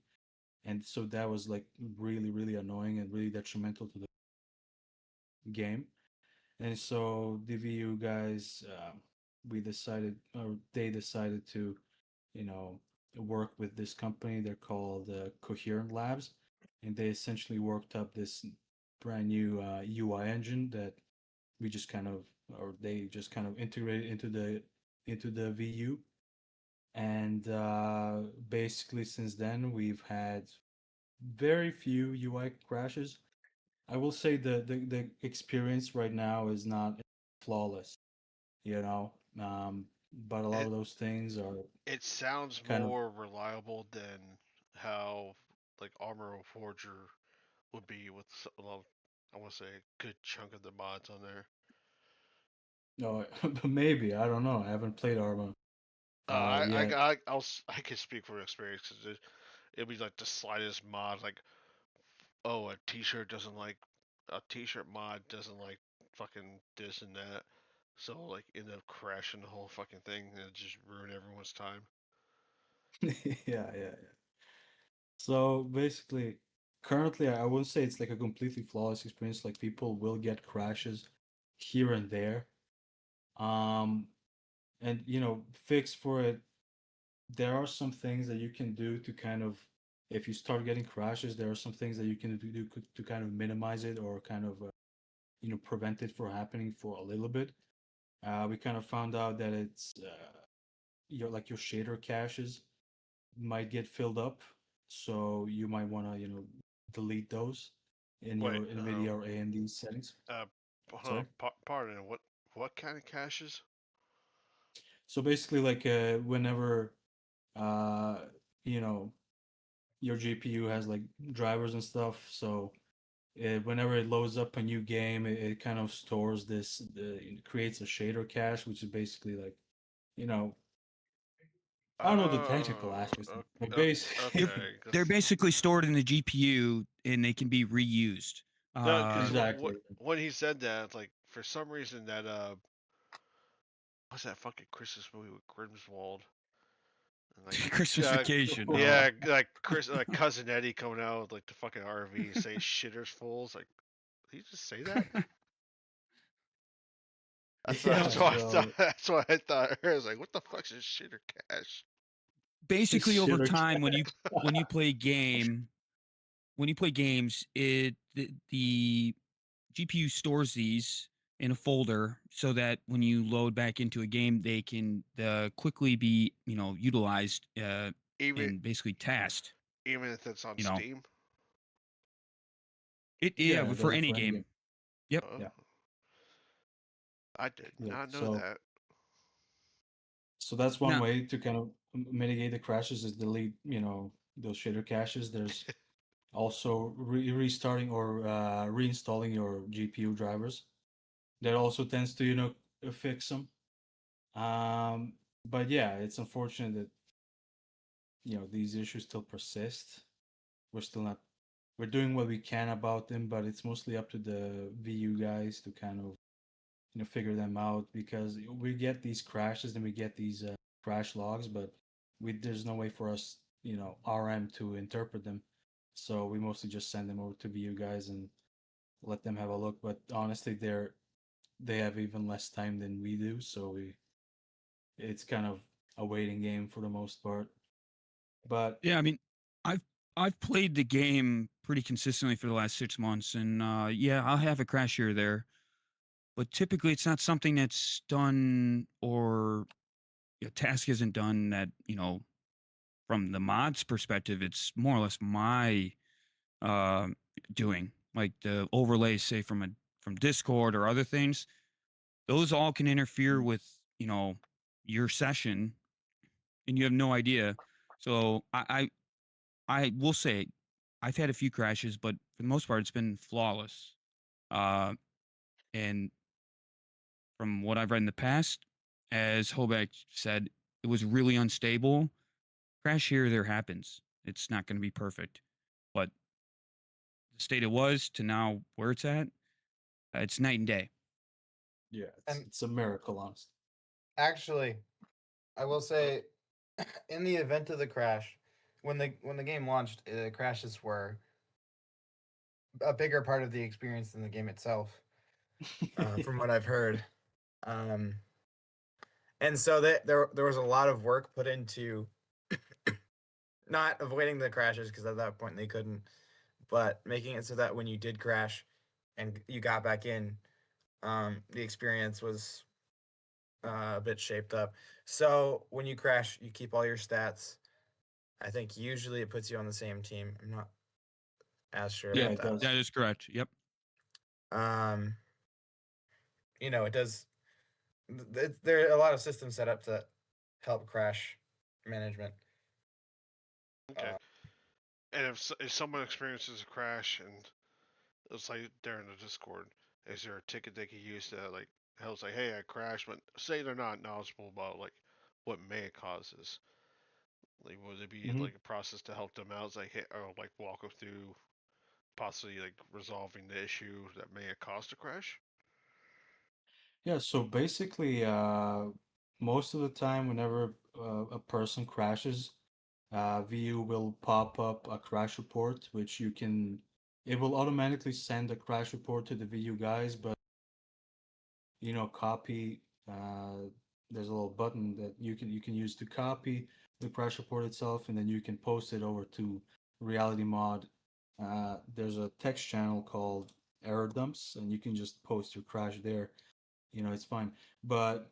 and so that was like really really annoying and really detrimental to the game. And so the VU guys, we decided, or they decided to, you know, work with this company. They're called Coherent Labs, and they essentially worked up this brand new UI engine that we just kind of, or they just kind of integrated into the VU. And basically, since then, we've had very few UI crashes. I will say the experience right now is not flawless, you know, but a lot it of those things are it sounds kind of, more reliable than how like Armor Forger would be with a lot. I want to say a good chunk of the mods on there. no, maybe I don't know. I haven't played Arma yet. I can speak from experience because it'd be like the slightest mod, like oh a t-shirt mod doesn't like fucking this and that, so like end up crashing the whole fucking thing and it just ruin everyone's time. Yeah. So basically, currently, I wouldn't say it's like a completely flawless experience. Like people will get crashes here and there. Um, and fix for it. There are some things that you can do to kind of, if you start getting crashes, there are some things that you can do to kind of minimize it, or kind of prevent it from happening for a little bit. We kind of found out that it's your shader caches. might get filled up, so you might want to delete those in Wait, your NVIDIA or AMD settings. uh, Sorry. pardon. What kind of caches? So basically, like whenever uh, you know your GPU has like drivers and stuff, so whenever it loads up a new game, it kind of stores this, it creates a shader cache, which is basically like, you know, I don't know the technical Oh, aspects, but They're, basically, okay. they're basically stored in the GPU and they can be reused. No, because exactly. when he said that, like for some reason that what's that fucking Christmas movie with Grimswald? And like Christmas Vacation. yeah, like Chris, like cousin Eddie coming out with like the fucking RV say shitters fools. Like, did he just say that? That's Yeah, that's what I thought. so That's what I thought. I was like, what the fuck's this shitter cache? Basically, over shitter time, cache. when you play games, the GPU stores these in a folder so that when you load back into a game, they can quickly be utilized Even and basically tasked. even if it's on You know, Steam. Yeah, it for does it any for any game. game. Yep. Oh, Yeah, I did yeah. not know So that. that's one Now, way to kind of mitigate the crashes is delete, those shader caches. There's also restarting or reinstalling your GPU drivers. That also tends to, fix them. But yeah, it's unfortunate that these issues still persist. We're still not. We're doing what we can about them, but it's mostly up to the VU guys to kind of figure them out, because we get these crashes and we get these crash logs, but there's no way for us, RM to interpret them. So we mostly just send them over to VU guys and let them have a look. But honestly, they have even less time than we do, so it's kind of a waiting game for the most part. But yeah, I mean, I've I've played the game pretty consistently for the last 6 months, and yeah, I'll have a crash here or there, but typically it's not something that's done or a task isn't done that from the mod's perspective. It's more or less my uh, doing, like the overlays, say from Discord or other things. Those all can interfere with your session, and you have no idea. So I will say I've had a few crashes, but for the most part, it's been flawless. Uh, and from what I've read in the past, as Hoback said, it was really unstable. Crash here, there happens. It's not going to be perfect, but the state it was to now where it's at, it's night and day. yeah, And it's a miracle, honestly. actually, I will say, in the event of the crash, when the game launched, crashes were a bigger part of the experience than the game itself, from what I've heard. Um, and so there was a lot of work put into not avoiding the crashes, because at that point they couldn't, but making it so that when you did crash and you got back in, the experience was a bit shaped up. So when you crash, you keep all your stats. I think usually it puts you on the same team. I'm not as sure Yeah, Yeah, about it that does. that is correct. Yep. one. It does. There are a lot of systems set up to help crash management. Okay. And if someone experiences a crash and it's like during the Discord, is there a ticket they could use to like help say, hey, I crashed, but say they're not knowledgeable about like what may it causes? Like, would it be Hmm. like a process to help them out? It's like, hey, or like walk them through possibly like resolving the issue that may have caused a crash? Yeah, so basically, most of the time, whenever a person crashes, VU will pop up a crash report, which it will automatically send a crash report to the VU guys, but copy. There's a little button that you can use to copy the crash report itself, and then you can post it over to Reality Mod. There's a text channel called error dumps, and you can just post your crash there. It's fine. But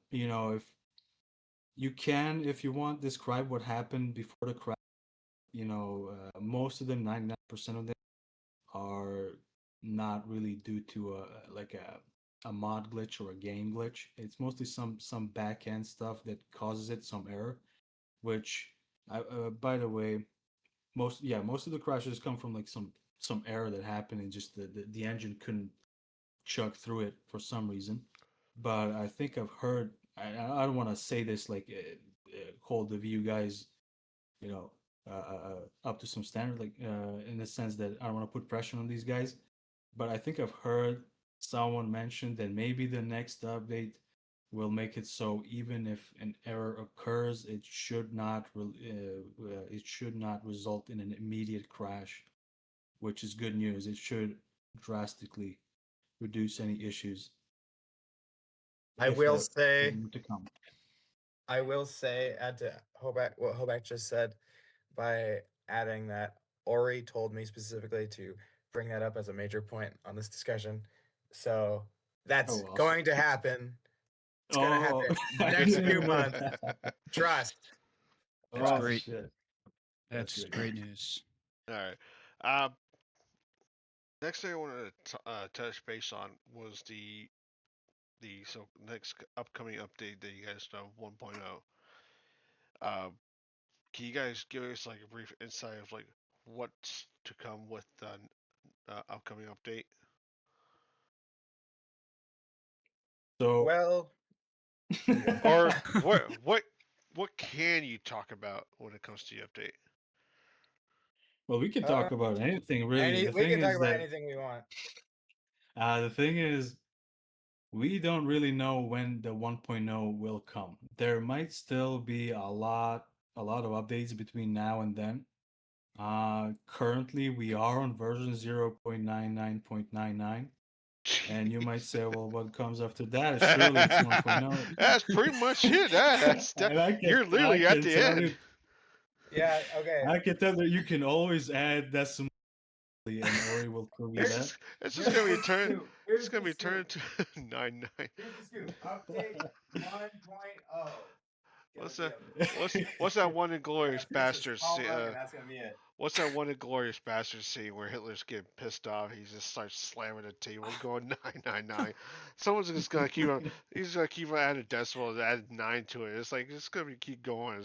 if you want, describe what happened before the crash, most of them, 99% of them, are not really due to a mod glitch or a game glitch. It's mostly some back end stuff that causes it, some error. Which, by the way, most of the crashes come from like some error that happened and just the engine couldn't chug through it for some reason. But I think I've heard. I don't want to say this like hold the view guys, you know, up to some standard, like in the sense that I don't want to put pressure on these guys. But I think I've heard someone mention that maybe the next update will make it so even if an error occurs, it should not result in an immediate crash, which is good news. It should drastically reduce any issues I if will there say, were to come. add to Hobak what Hobak just said by adding that Ori told me specifically to bring that up as a major point on this discussion. So that's Oh, awesome. going to happen. It's going to Oh, happen I next didn't few even know months. that. Trust. That's Oh, great. shit. That's good. great news. All right. Uh, next thing I wanted to touch base on was the next upcoming update that you guys know 1.0. Uh, can you guys give us like a brief insight of like what's to come with the upcoming update? So, Well, Or what can you talk about when it comes to the update? well, we can uh, talk about anything really. we can talk about anything we want. The thing is, we don't really know when the 1.0 will come. There might still be a lot of updates between now and then. Currently we are on version 0.99.99, and you might say, Jeez. well, what comes after that? Surely it's 1.0. That's pretty much it. And You're I literally at can the tell end. you, Yeah, okay. I can tell that you can always add decimal, and Ori will prove you It's that. just it's just Here's gonna be the turned. scoop. It's Here's gonna the be turned scoop. to 99. Here's the scoop. Update 1.0. Gonna What's be that? a What's that one a inglorious Princess bastard? Palmug, and that's gonna be it. What's that one inglorious bastard scene where Hitler's getting pissed off? He just starts slamming the table, going 999. Someone's just gonna keep on. He's gonna keep on adding decimals, add 9 to it. It's like it's gonna keep going.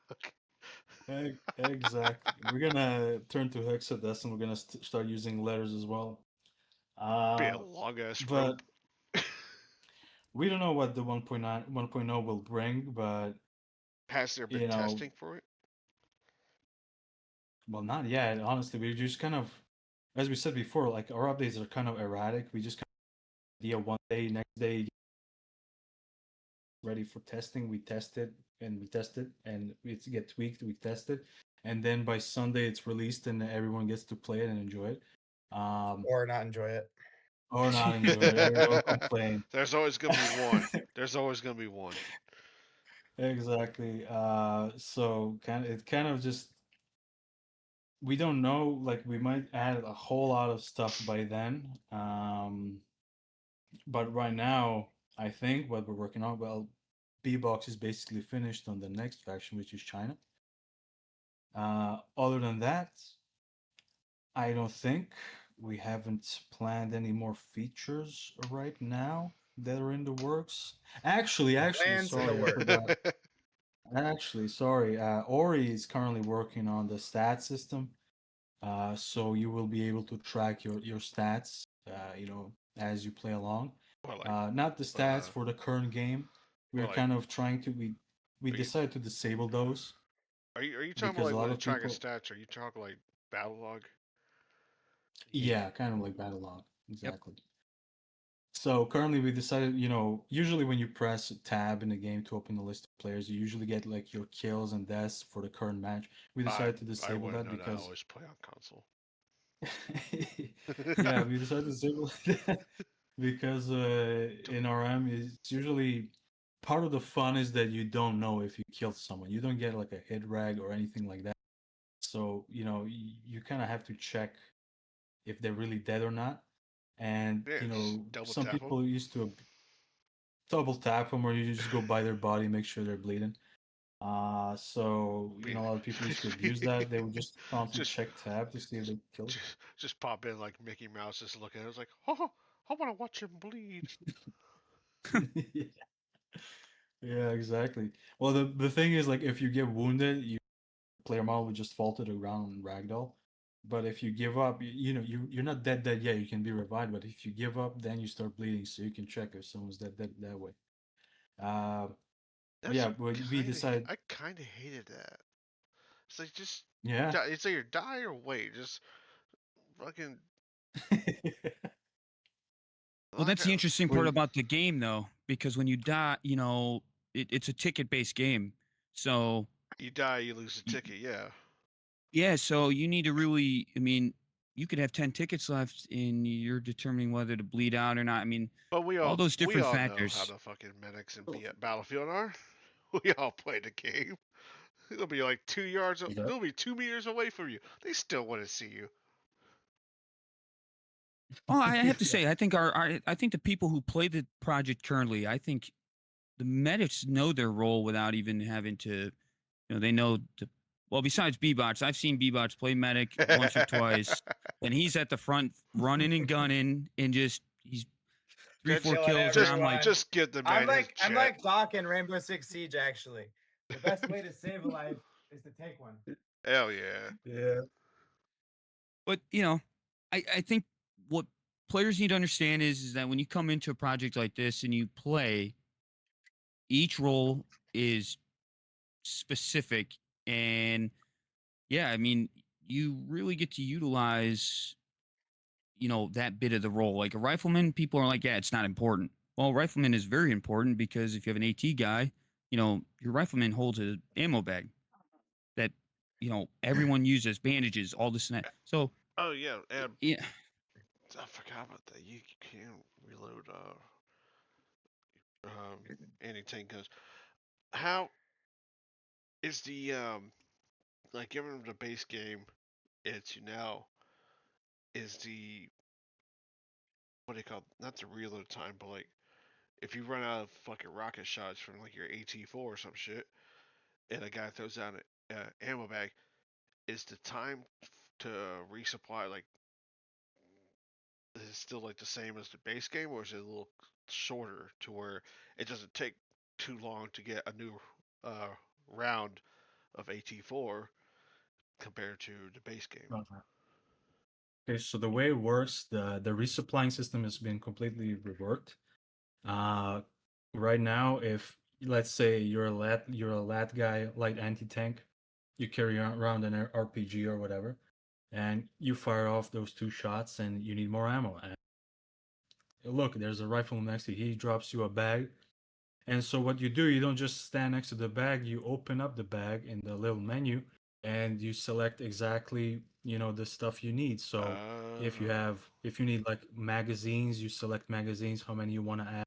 Fuck. Exactly. We're gonna turn to hexadecimal. We're gonna start using letters as well. Be a Uh, long ass but rope. we don't know what the 1.9, 1.0 will bring. But Has there been you know, testing for it? well, not yet. Honestly, we just kind of, as we said before, like our updates are kind of erratic. We just kind of idea one day, next day, ready for testing. We test it and we test it, and it's get tweaked. We test it, and then by Sunday it's released, and everyone gets to play it and enjoy it. Um, Or not enjoy it. or not enjoy it. Everyone will complain. There's always gonna be one. There's always gonna be one. Exactly. So kind of just we don't know. Like we might add a whole lot of stuff by then. But right now, I think what we're working on, well, B box is basically finished on the next faction, which is China. Other than that, I don't think we haven't planned any more features right now that are in the works. Actually, Plans in the sorry, I works. forgot. Actually, sorry. Ori is currently working on the stat system, so you will be able to track your stats, as you play along. or like, Not the stats uh, for the current game. or We're like, kind of trying to we are you decided to disable those are you talking about because a like lot when of it's tracking people, stats? Are you talking like battle log? yeah, kind of like battle log, Yep. exactly. So currently we decided, usually when you press tab in the game to open the list of players, you usually get like your kills and deaths for the current match. We I decided to I disable wouldn't that know that. I because always play on console. yeah, we decided to disable that because in RM it's usually part of the fun is that you don't know if you killed someone. You don't get like a hit rag or anything like that. So, you kind of have to check if they're really dead or not. And, Yeah, just double some tap them. people used to double tap them or you just go by their body, make sure they're bleeding. So Be, a lot of people used to abuse that. They would just constantly just, check tab to see if they killed. just pop in like Mickey Mouse, just looking at it. It's like, oh, I want to watch him bleed. Yeah. Yeah, exactly. Well, the thing is, like, if you get wounded, you player model would just fall to the ground and ragdoll. But if you give up, you're not dead yet. You can be revived. But if you give up, then you start bleeding, so you can check if someone's dead that way. Uh, but That's yeah, we decided. I kind of hated that. It's like just Yeah. die, it's either die or wait. Just fucking Well, like that's the interesting part Well, about the game, though, because when you die, it's a ticket-based game. So, you die, you lose a y- ticket. Yeah, yeah, so you need to really, I mean, you could have 10 tickets left and you're determining whether to bleed out or not. I mean, but all those we different all know how factors. the fucking medics in Battlefield are. We all play the game. They'll be like 2 yards. yeah. They'll be 2 meters away from you. They still want to see you. Well, I have to Yeah. say, I think I think the people who play the project currently, I think the medics know their role without even having to, they know the. Well, besides B-Bots, I've seen B-Bots play medic once or twice, and he's at the front running and gunning, and just he's three, Good four chilling, kills, and I'm like, everyone. just give the man his I'm jet. like Doc in Rainbow Six Siege. Actually, the best way to save a life is to take one. Hell yeah. Yeah. but I think what players need to understand is that when you come into a project like this and you play, each role is specific, and yeah, I mean, you really get to utilize, that bit of the role. Like a rifleman, people are like, yeah, it's not important. Well, rifleman is very important because if you have an AT guy, your rifleman holds an ammo bag that, everyone uses, bandages, all this and that. So, Oh yeah, and yeah, I forgot about that. You can reload um anti-tank guns. How is the like given the base game it's now is the what do you call not the reload time, but like if you run out of fucking rocket shots from like your AT4 or some shit, and a guy throws down an ammo bag, is the time to resupply like is it still like the same as the base game, or is it a little shorter to where it doesn't take too long to get a new uh, round of AT4 compared to the base game? Uh-huh. Okay, so the way it works, the resupplying system has been completely reworked. Uh, right now, if let's say you're a lat guy, light anti-tank, you carry around an RPG or whatever, and you fire off those two shots, and you need more ammo. And look, there's a rifle next to you. He drops you a bag, and so what you do, you don't just stand next to the bag. You open up the bag in the little menu, and you select exactly the stuff you need. So if you need like magazines, you select magazines, how many you want to add.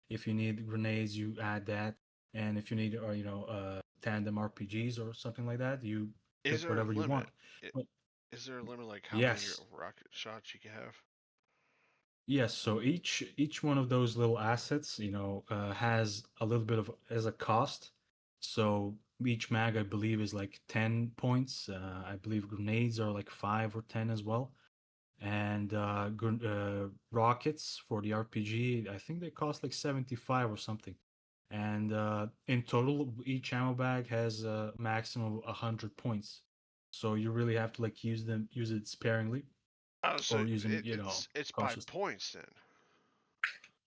If you need grenades, you add that, and if you need or tandem RPGs or something like that, you is pick there a whatever you limit? want. But Is there a limit like how many yes, rocket shots you can have? yes. So each one of those little assets, has a little bit of as a cost. So each mag, I believe, is like 10 points. I believe grenades are like 5 or 10 as well. And rockets for the RPG, I think they cost like 75 or something. And in total, each ammo bag has a maximum of 100 points. So you really have to like use it sparingly, Oh, so or use them, it's by cautiously. points then.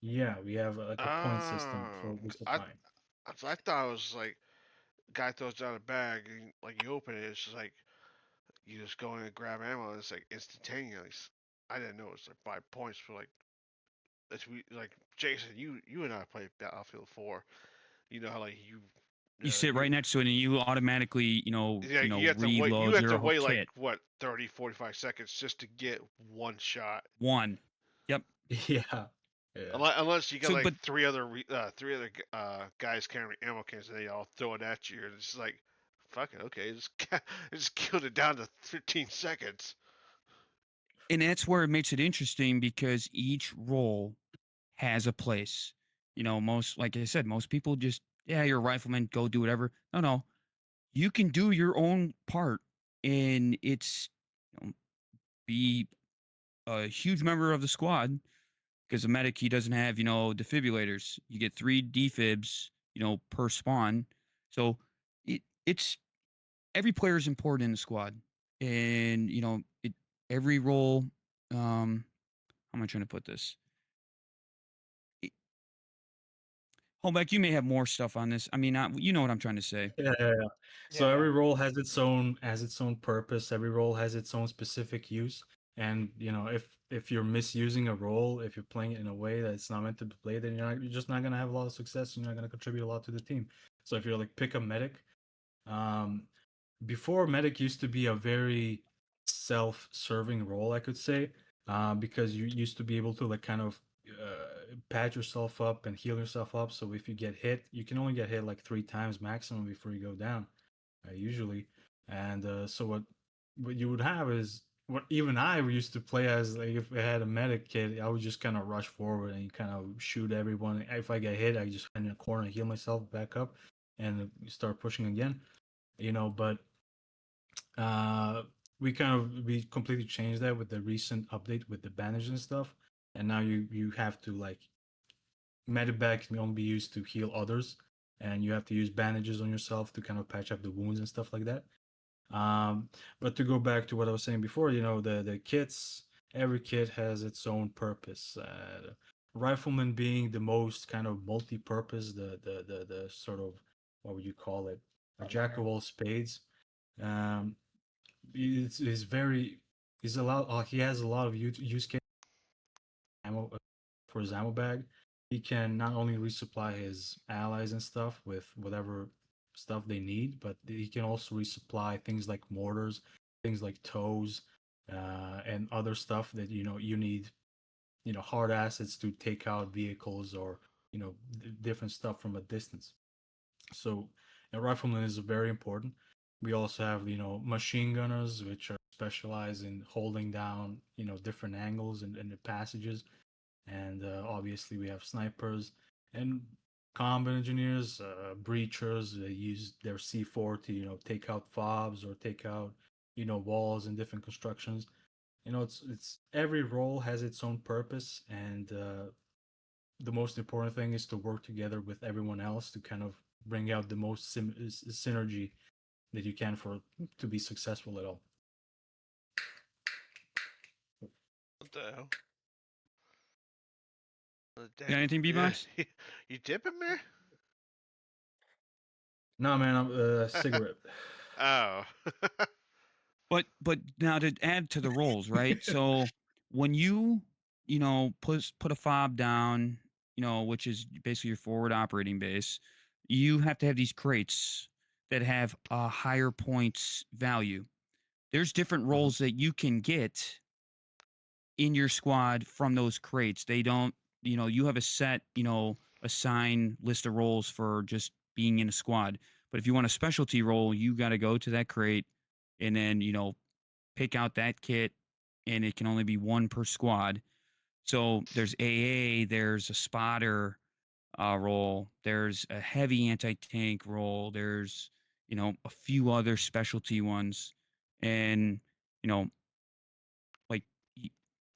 Yeah, we have like a point system for Oh, I resupplying. I thought it was like guy throws down a bag and like you open it, it's just like you just go in and grab ammo. And it's like instantaneous. I didn't know it's like by points for like as we like Jason. You and I played Battlefield 4. You know how like you sit you right next to it and you automatically, yeah you reload have to your whole wait like kit. what 30-45 seconds just to get one shot. One. Yep. Yeah, yeah, Unless you got So, like but three other guys carrying ammo cans and they all throw it at you and it's like fuck it, okay, just killed it down to 15 seconds. and that's where it makes it interesting because each role has a place. Most, like I said, most people just, yeah, you're a rifleman, go do whatever. No, no. you can do your own part, and it's be a huge member of the squad because the medic he doesn't have defibrillators. You get 3 defibs per spawn, so it's every player is important in the squad, and every role. How am I trying to put this? Holbeck, you may have more stuff on this. I mean, you know what I'm trying to say. Yeah, yeah, yeah. So Yeah, every role has its own purpose. Every role has its own specific use. And if you're misusing a role, if you're playing it in a way that it's not meant to be played, then you're just not gonna have a lot of success. And you're not gonna contribute a lot to the team. So if you're like pick a medic, um, before medic used to be a very self-serving role, I could say, because you used to be able to like kind of patch yourself up and heal yourself up. So if you get hit, you can only get hit like 3 times maximum before you go down, usually. And so what you would have is what even I used to play as, like if I had a medic kit, I would just kind of rush forward and kind of shoot everyone. If I get hit, I just hide in a corner, heal myself back up, and start pushing again. But uh, we completely changed that with the recent update with the bandages and stuff, and now you have to like medivac can only be used to heal others, and you have to use bandages on yourself to kind of patch up the wounds and stuff like that. But to go back to what I was saying before, the kits, every kit has its own purpose. Rifleman being the most kind of multi-purpose, the sort of, what would you call it, a jack of all spades. Um, he's very he's a lot he has a lot of use case ammo for his ammo bag. He can not only resupply his allies and stuff with whatever stuff they need, but he can also resupply things like mortars, things like tows, and other stuff that you need, hard assets to take out vehicles or different stuff from a distance. So a rifleman is very important. We also have machine gunners, which are specialized in holding down different angles and the passages, and obviously we have snipers and combat engineers, breachers. They use their C4 to take out fobs or take out walls and different constructions. It's every role has its own purpose, and the most important thing is to work together with everyone else to kind of bring out the most synergy that you can for to be successful at all. What the hell? Got anything, B-Box? You dipping there? No, man, I'm a cigarette. Oh. But now to add to the roles, right? So when you put a fob down, which is basically your forward operating base, you have to have these crates that have a higher points value. There's different roles that you can get in your squad from those crates. They don't, you have a set, assign list of roles for just being in a squad. But if you want a specialty role, you got to go to that crate and then, pick out that kit, and it can only be one per squad. So there's AA, there's a spotter role, there's a heavy anti-tank role, there's a few other specialty ones, and like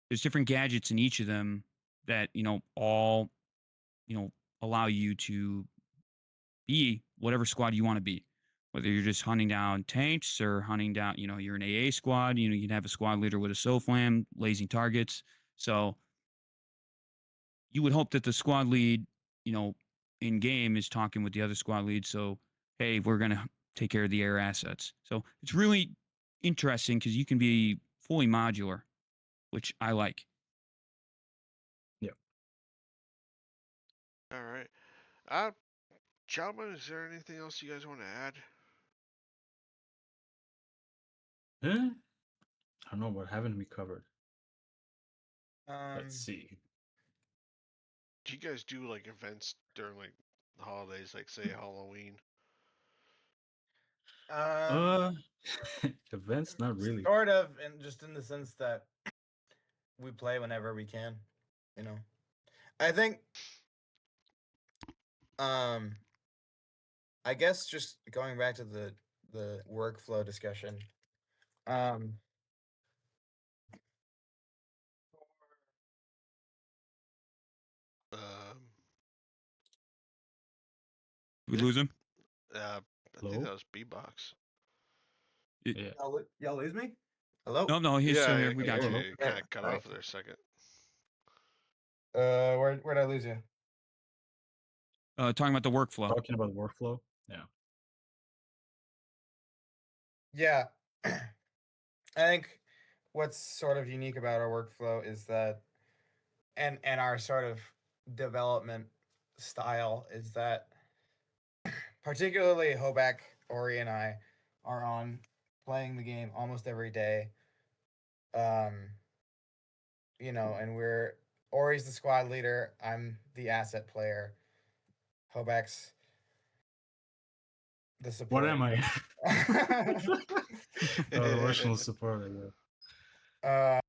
there's different gadgets in each of them that all allow you to be whatever squad you want to be. Whether you're just hunting down tanks or hunting down, you're an AA squad, you can have a squad leader with a SOFLAM, lasing targets. So you would hope that the squad lead, in game is talking with the other squad leads. So, hey, we're going to take care of the air assets. So it's really interesting because you can be fully modular, which I like. Yeah. All right. Gentlemen, is there anything else you guys want to add? I don't know, what haven't we covered? Um, Let's see. Do you guys do like events during like the holidays, like say Halloween? um, Events, not really. sort of, and just in the sense that we play whenever we can. You know, I think. Um, I guess just going back to the the workflow discussion. Um, Um, We lose him. I think Hello? that was B-Box. Yeah. y'all lose me? Hello? No, he's still here. Yeah, We yeah, got yeah, you. you kind of cut Alright. off there a second. Where'd I lose you? Talking about the workflow. Talking about workflow. Yeah. Yeah. I think what's sort of unique about our workflow is that and our sort of development style is that particularly Hoback, Ori, and I are on playing the game almost every day. And Ori's the squad leader. I'm the asset player. Hoback's the support. What am I? Oh, emotional support. uh,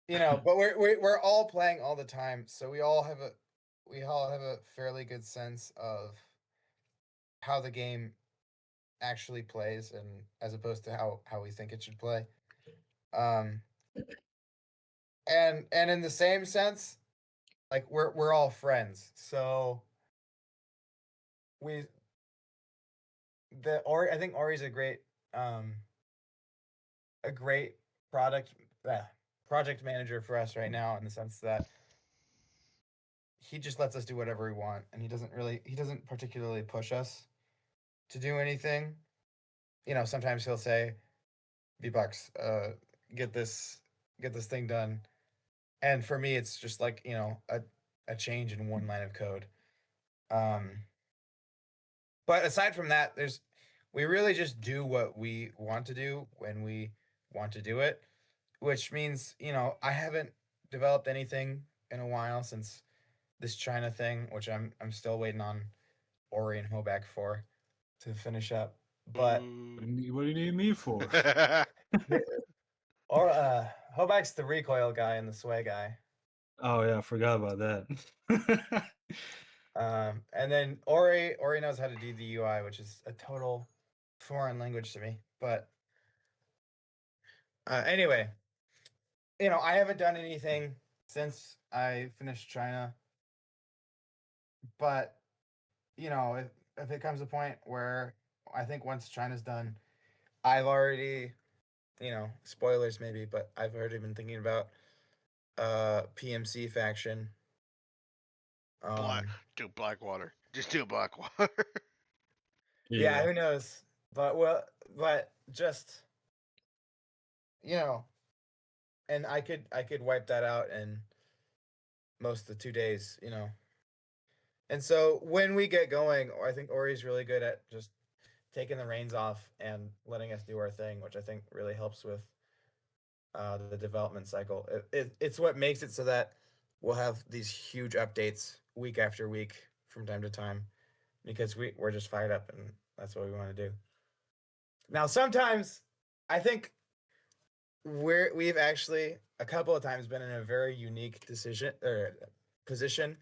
but we're all playing all the time, so we all have a fairly good sense of how the game actually plays, and as opposed to how we think it should play. Um, and in the same sense, like we're all friends, so we the Ori. I think Ori's a great product project manager for us right now, in the sense that he just lets us do whatever we want, and he doesn't particularly push us to do anything. Sometimes he'll say, "V-Bucks, get this thing done," and for me, it's just like a change in one line of code. Um, but aside from that, we really just do what we want to do when we want to do it, which means I haven't developed anything in a while since this China thing, which I'm still waiting on Ori and Hoback for to finish up. But What do you need me for? or Hoback's the recoil guy and the sway guy. Oh yeah, I forgot about that. And then Ori knows how to do the UI, which is a total foreign language to me. But anyway, I haven't done anything since I finished China. But if it comes a point where I think once China's done, I've already, spoilers maybe, but I've already been thinking about PMC faction. Black, do Blackwater. Just do Blackwater. Yeah, who knows? But just and I could wipe that out in most of the 2 days. And so when we get going, I think Ori's really good at just taking the reins off and letting us do our thing, which I think really helps with the development cycle. It's what makes it so that we'll have these huge updates week after week from time to time, because we're just fired up, and that's what we want to do. Now, sometimes I think we've actually a couple of times been in a very unique position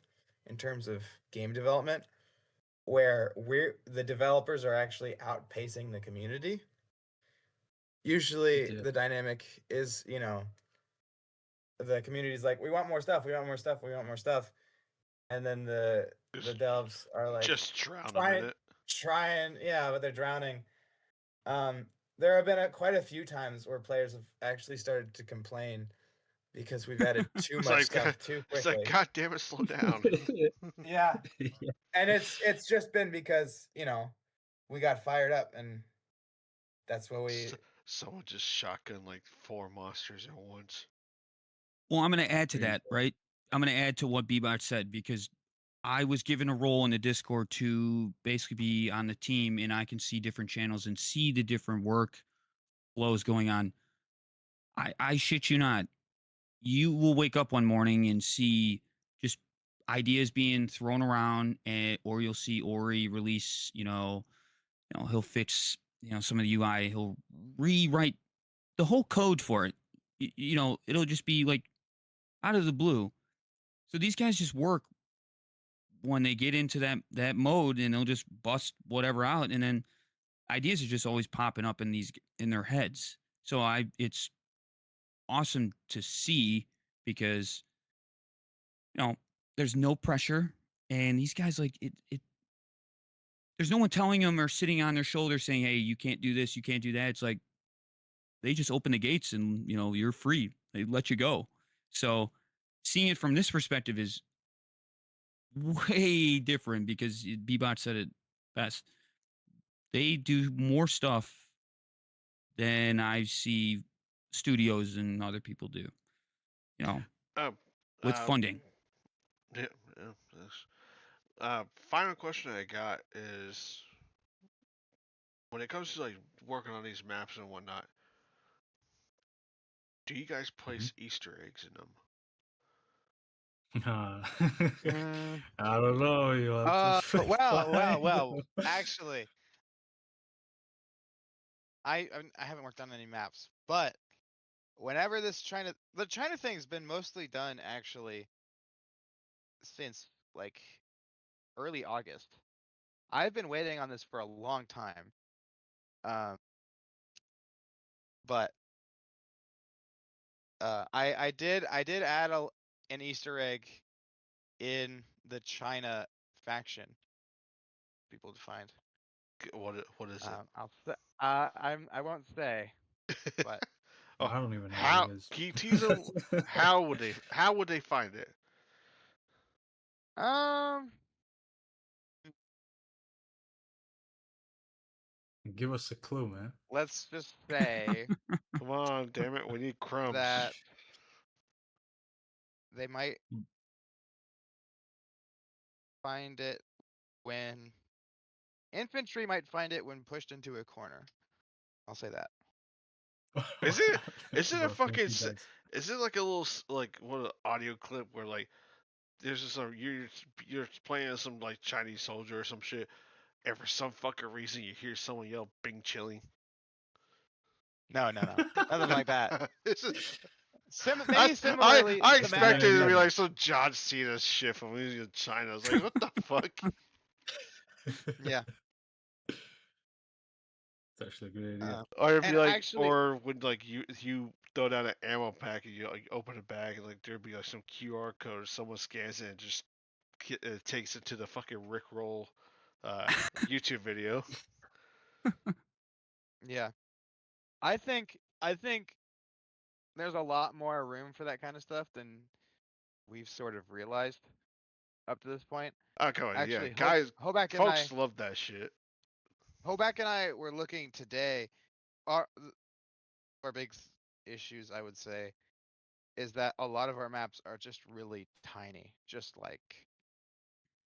in terms of game development, where the developers are actually outpacing the community. Usually the dynamic is, the community's like, we want more stuff, we want more stuff, we want more stuff. And then the devs are like, just drown them in it. Yeah, but they're drowning. There have been quite a few times where players have actually started to complain because we've added too much stuff too quickly. It's like, God damn it, slow down. Yeah. And it's just been because, we got fired up, and that's what we Someone just shotgun like 4 monsters at once. Well, I'm going to add to that, right? I'm going to add to what Bebot said, because I was given a role in the Discord to basically be on the team, and I can see different channels and see the different work flows going on. I shit you not. You will wake up one morning and see just ideas being thrown around, or you'll see Ori release, he'll fix, some of the UI, he'll rewrite the whole code for it. It'll just be like out of the blue. So these guys just work when they get into that mode, and they'll just bust whatever out, and then ideas are just always popping up in their heads. So it's awesome to see, because there's no pressure, and these guys, like, it there's no one telling them or sitting on their shoulder saying, hey, you can't do this, you can't do that. It's like they just open the gates, and you're free. They let you go. So seeing it from this perspective is way different, because Bebot said it best. They do more stuff than I see studios and other people do, Um, with um, funding. yeah, yeah, yes. Final question I got is, when it comes to like working on these maps and whatnot, do you guys place Easter eggs in them? Mm, I don't know. You have to Well. find Actually, I haven't worked on any maps, but whenever the China thing's been mostly done actually since like early August. I've been waiting on this for a long time. Um, but I did add an Easter egg in the China faction. People to find. What is I won't say, but Oh, I don't even know what how it is. can you tease them? How would they find it? um Give us a clue, man. let's just say Come on, damn it, we need crumbs. that they might find it when infantry might find it when pushed into a corner. I'll say that. Is it? Is it a Bro, fucking? thank you, that's Is it like a little like what an audio clip where like there's just you're playing some like Chinese soldier or some shit, and for some fucking reason you hear someone yell "Bing chilling." No, nothing like that. It's just, Maybe similarly I thematic. expected it to be like some John Cena shit from when he was in China. I was like, what the fuck? Yeah. it's actually a good idea. Or it'd be And like, actually, or when like you throw down an ammo pack and you like open a bag and like there'd be like some QR code or someone scans it and just takes it to the fucking Rick Roll YouTube video. yeah, I think there's a lot more room for that kind of stuff than we've sort of realized up to this point. Okay, yeah, Actually, guys, Hoback and folks love that shit. I were looking today. Our our big issues, I would say, is that a lot of our maps are just really tiny, just like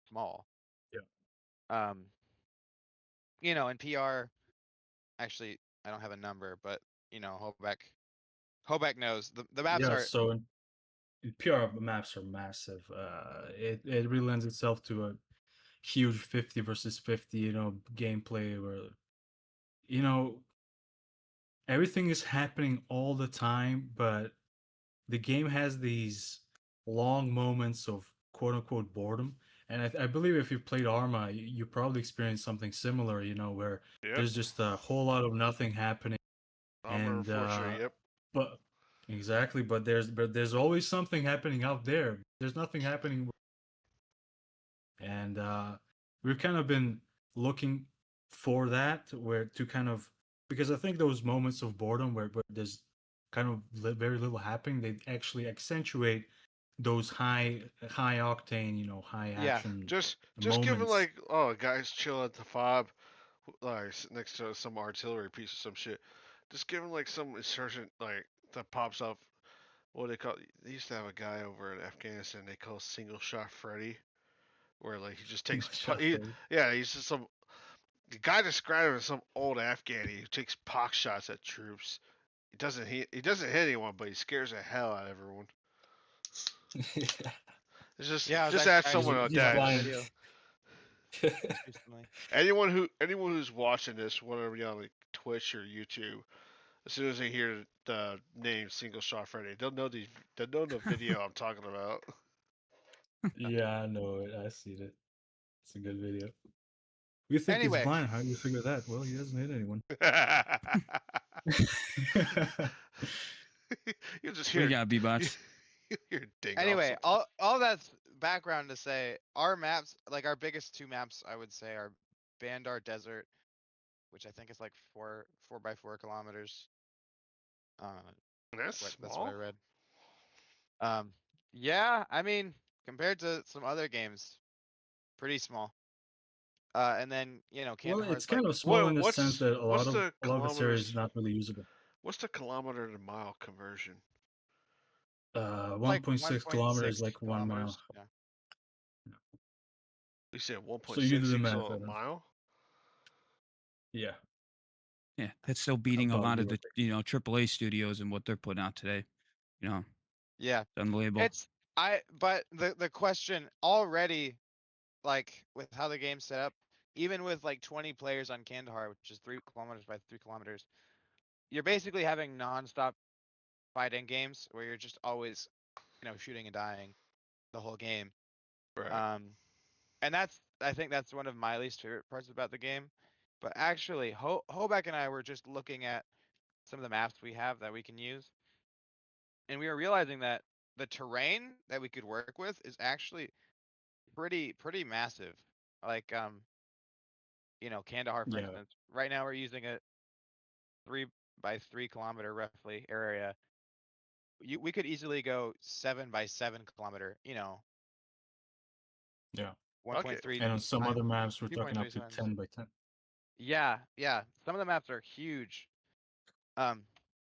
small. Yeah. In PR, actually, I don't have a number, but Hoback knows the maps Yeah, are. so in PR, maps are massive. It really lends itself to a huge 50 versus 50, gameplay where, you know, everything is happening all the time, but the game has these long moments of quote unquote boredom. And I believe if you played Arma, you probably experienced something similar, where Yep, there's just a whole lot of nothing happening. Armor And Forgery. Yep. but exactly, but there's always something happening out there. There's nothing happening, and we've kind of been looking for that, where to kind of, because I think those moments of boredom where there's kind of very little happening, they actually accentuate those high octane, high Yeah. action Just giving moments. like, oh, guys chill at the fob, like next to some artillery piece or some shit. Just giving like some insurgent like that pops up. What they call? They used to have a guy over in Afghanistan they call Single Shot Freddy, where like he just takes, yeah, he's just some. The guy described him as some old Afghani who takes pox shots at troops. He doesn't hit anyone, but he scares the hell out of everyone. It's Yeah, just ask I someone actually about he's saw that. that blind. video recently. Anyone who's watching this, whether it be on like Twitch or YouTube, as soon as they hear the name Single Shot Freddy, they'll know the video I'm talking about. Yeah, I know it. I see it. It's a good video. You think he's Anyway. blind? How do you figure that? Well, he doesn't hit anyone. You'll just We hear got B-bots. you hear ding Anyway, off all that's background to say our maps, like our biggest two maps, I would say are Bandar Desert, which I think is like 4 by 4 kilometers. That's That's what I small. read. Yeah, I mean, compared to some other games, pretty small. And then Well, Kandahar's it's like, kind of small in the What's sense that a lot of the its area kilometers? is not really usable. What's the kilometer to mile conversion? 1.6 kilometers, 1.6 like 1 mile. kilometers. Yeah. You said So you do 1.6 the equals math, a Adam. mile. Yeah, Yeah, that's still beating a about lot give of or the take. AAA studios and what they're putting out today. Yeah. It's unbelievable. But the question already, like with how the game's set up, even with like 20 players on Kandahar, which is 3 kilometers by 3 kilometers, you're basically having nonstop fighting games where you're just always, shooting and dying the whole game. Right. And I think that's one of my least favorite parts about the game. But actually, Hoback and I were just looking at some of the maps we have that we can use, and we were realizing that the terrain that we could work with is actually pretty massive. Like Kandahar, for Yeah, instance. Right now we're using a 3 by 3 kilometer roughly area. We could easily go 7 by 7 kilometer. yeah. 1.3 And on some times other maps, we're talking 2.3 up to times. 10 by 10. Yeah. Some of the maps are huge.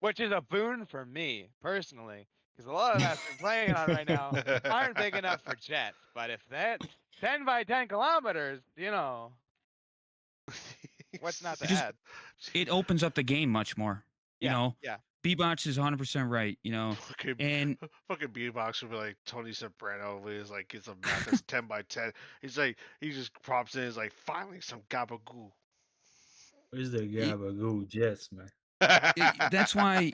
Which is a boon for me personally, because a lot of the maps we're playing on right now aren't big enough for jets. But if that's 10 by 10 kilometers, what's not to It just add? it opens up the game much more. Yeah. B-bots is 100% right. Fucking And fucking beatbox would be like Tony Soprano. He's like gets a map that's 10 by 10. He's like he just props in. He's like finally some gabagoo. Where's the it, Gabagoo Jets, man? that's why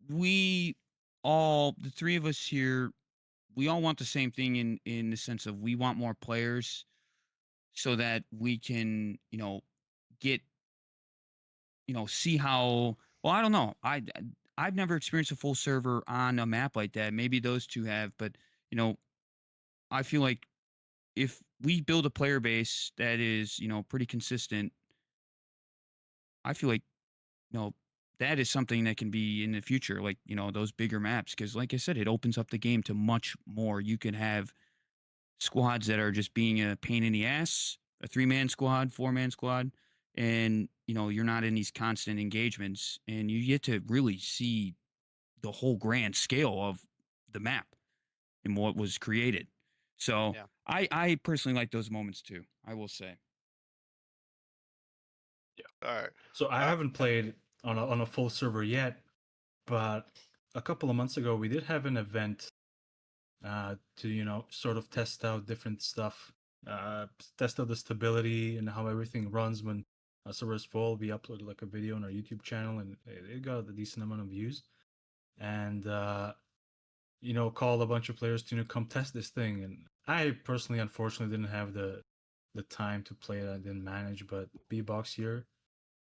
we all, the three of us here, we all want the same thing in the sense of we want more players so that we can get see how well. I don't know. I've never experienced a full server on a map like that. Maybe those two have, but I feel like if we build a player base that is pretty consistent, I feel like that is something that can be in the future, like those bigger maps, because like I said, it opens up the game to much more. You can have squads that are just being a pain in the ass, a 3-man squad, 4-man squad, and you're not in these constant engagements, and you get to really see the whole grand scale of the map and what was created. So Yeah. I personally like those moments too, I will say. All right. So I haven't played on a full server yet, but a couple of months ago we did have an event to sort of test out different stuff, test out the stability and how everything runs when a server is full. We uploaded like a video on our YouTube channel, and it got a decent amount of views. And called a bunch of players to come test this thing. And I personally, unfortunately, didn't have the time to play it. I didn't manage, but B-Box here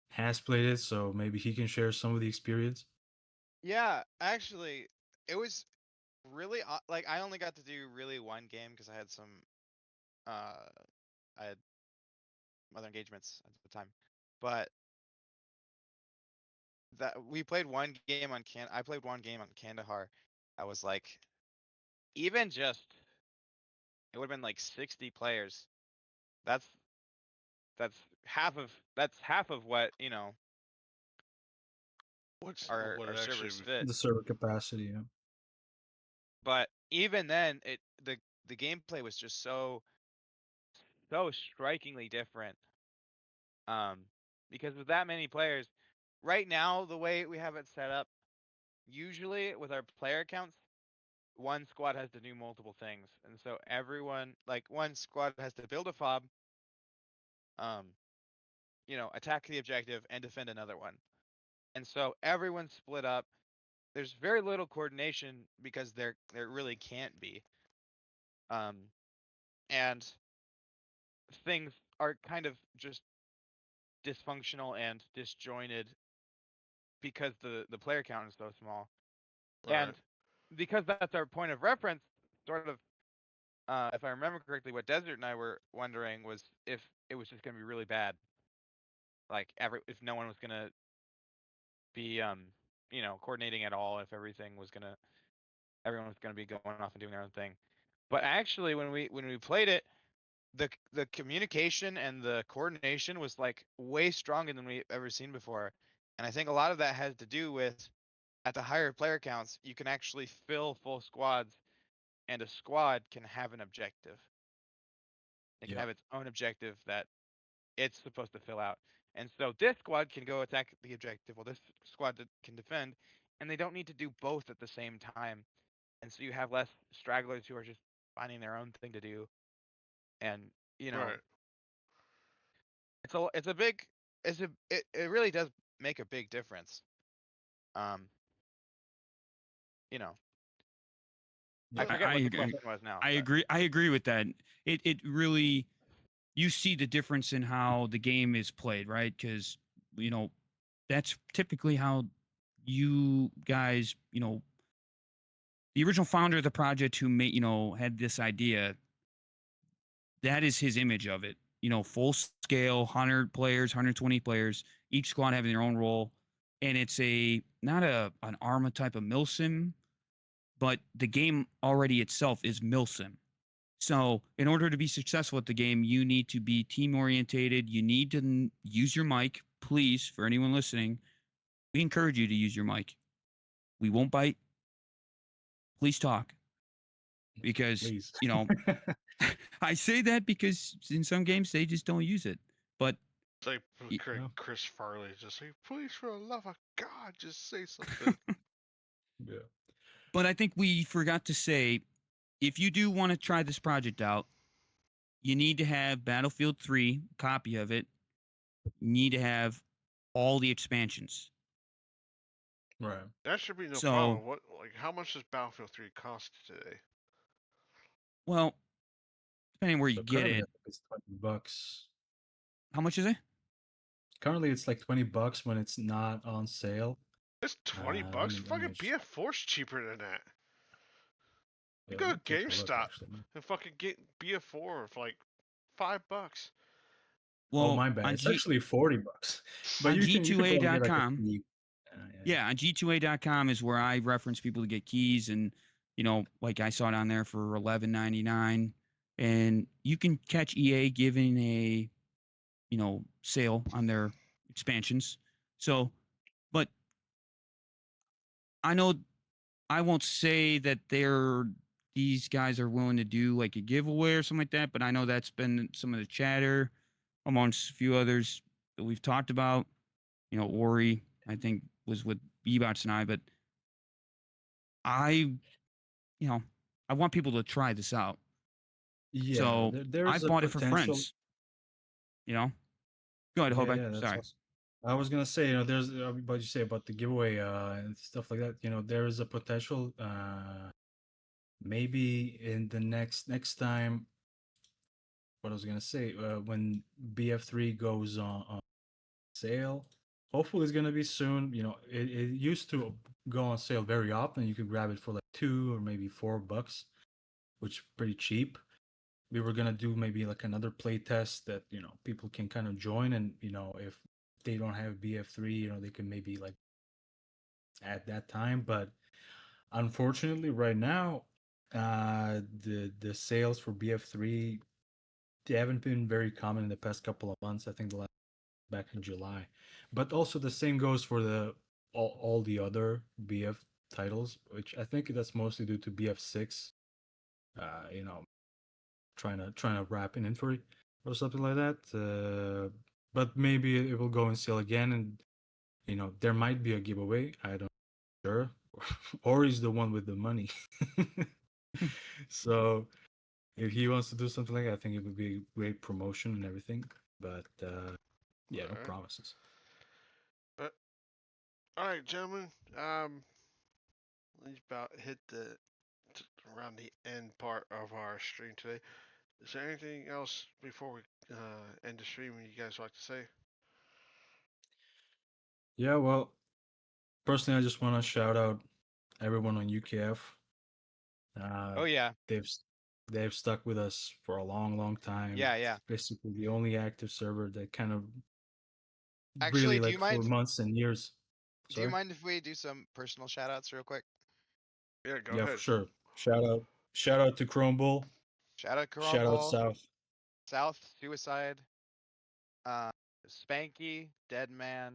has played it, so maybe he can share some of the experience. Yeah, actually, it was really like I only got to do really one game because I had I had other engagements at the time. But that we played one game on I played one game on Kandahar. I was like, even just it would have been like 60 players. That's that's half of what What would our it actually servers fit. The server capacity, yeah. But even then, the gameplay was just so strikingly different. Because with that many players, right now the way we have it set up, usually with our player counts, one squad has to do multiple things, and so everyone like one squad has to build a fob, um, attack the objective and defend another one, and so everyone's split up. There's very little coordination because there really can't be, um, and things are kind of just dysfunctional and disjointed because the player count is so small. Right. And because that's our point of reference, sort of, if I remember correctly, what Desert and I were wondering was if it was just going to be really bad, like if no one was going to be coordinating at all, if everyone was going to be going off and doing their own thing. But actually, when we played it, the communication and the coordination was like way stronger than we've ever seen before. And I think a lot of that has to do with at the higher player counts, you can actually fill full squads, and a squad can have an objective. It can Yeah. have its own objective that it's supposed to fill out. And so this squad can go attack the objective, while this squad can defend, and they don't need to do both at the same time. And so you have less stragglers who are just finding their own thing to do. And Right. it's a big it really does make a big difference. Um, you know, I Yeah. forget I what the agree. question was now. I But agree. I agree with that. It really, you see the difference in how the game is played, right? Because that's typically how you guys, the original founder of the project who made, had this idea. That is his image of it. Full scale, 100 players, 120 players, each squad having their own role, and it's not an Arma type of Milsim, but the game already itself is Milsim. So, in order to be successful at the game, you need to be team orientated. You need to use your mic, please. For anyone listening, we encourage you to use your mic. We won't bite. Please talk, because Please. I say that because in some games they just don't use it. But It's like No. Chris Farley just say, please, for the love of God, just say something. Yeah. but I think we forgot to say, if you do want to try this project out, you need to have Battlefield 3 copy of it. You need to have all the expansions. Right. That should be no So, problem. How much does Battlefield 3 cost today? well, depending where you So get currently, I it, think it's $20. how much is it? Currently, it's like $20 when it's not on sale. It's 20 Let bucks. me Fucking just, BF4's cheaper than that. You yeah, go let to me take a look GameStop actually. and fucking get BF4 for like $5. Oh, Well, my bad. on It's actually $40, but on you can probably get like a G2A.com, key. yeah, on G2A.com is where I reference people to get keys, and like I saw it on there for $11.99, and you can catch EA giving a sale on their expansions. So, but I know I won't say that these guys are willing to do like a giveaway or something like that, but I know that's been some of the chatter amongst a few others that we've talked about. Ori, I think, was with Bebots and I, but I, you know, I want people to try this out. Yeah, So there I is a bought it for potential. friends. Go ahead, Yeah, Hobek. yeah, that's Sorry. awesome. I was gonna say, there's what you say about the giveaway and stuff like that. There is a potential. Maybe in the next time. What I was gonna say, when BF3 goes on sale, hopefully it's gonna be soon. It used to go on sale very often. You could grab it for like $2 or maybe $4, which pretty cheap. We were gonna do maybe like another play test that people can kind of join, and if they don't have BF3, they can maybe like at that time. But unfortunately, right now, the sales for BF3, they haven't been very common in the past couple of months. I think the last back in July, but also the same goes for all the other BF titles, which I think that's mostly due to BF6. You know, trying to wrap in inventory or something like that. But maybe it will go on sale again, and there might be a giveaway. I don't know, sure. Or he's the one with the money. So if he wants to do something like that, I think it would be great promotion and everything. But yeah, no Alright. promises. But alright, gentlemen. We about hit around the end part of our stream today. Is there anything else before we end the stream. You guys like to say? Yeah, well, personally, I just want to shout out everyone on UKF. Oh yeah, They've they've stuck with us for a long, long time. yeah. It's basically the only active server that kind of really Actually, like for months and years. do you Sorry. mind if we do some personal shout outs real quick? Yeah, go Yeah, ahead. for sure. Shout out to Chrome Bull. Shout out Shout out Crumble, South. South, Suicide, uh, Spanky, Deadman,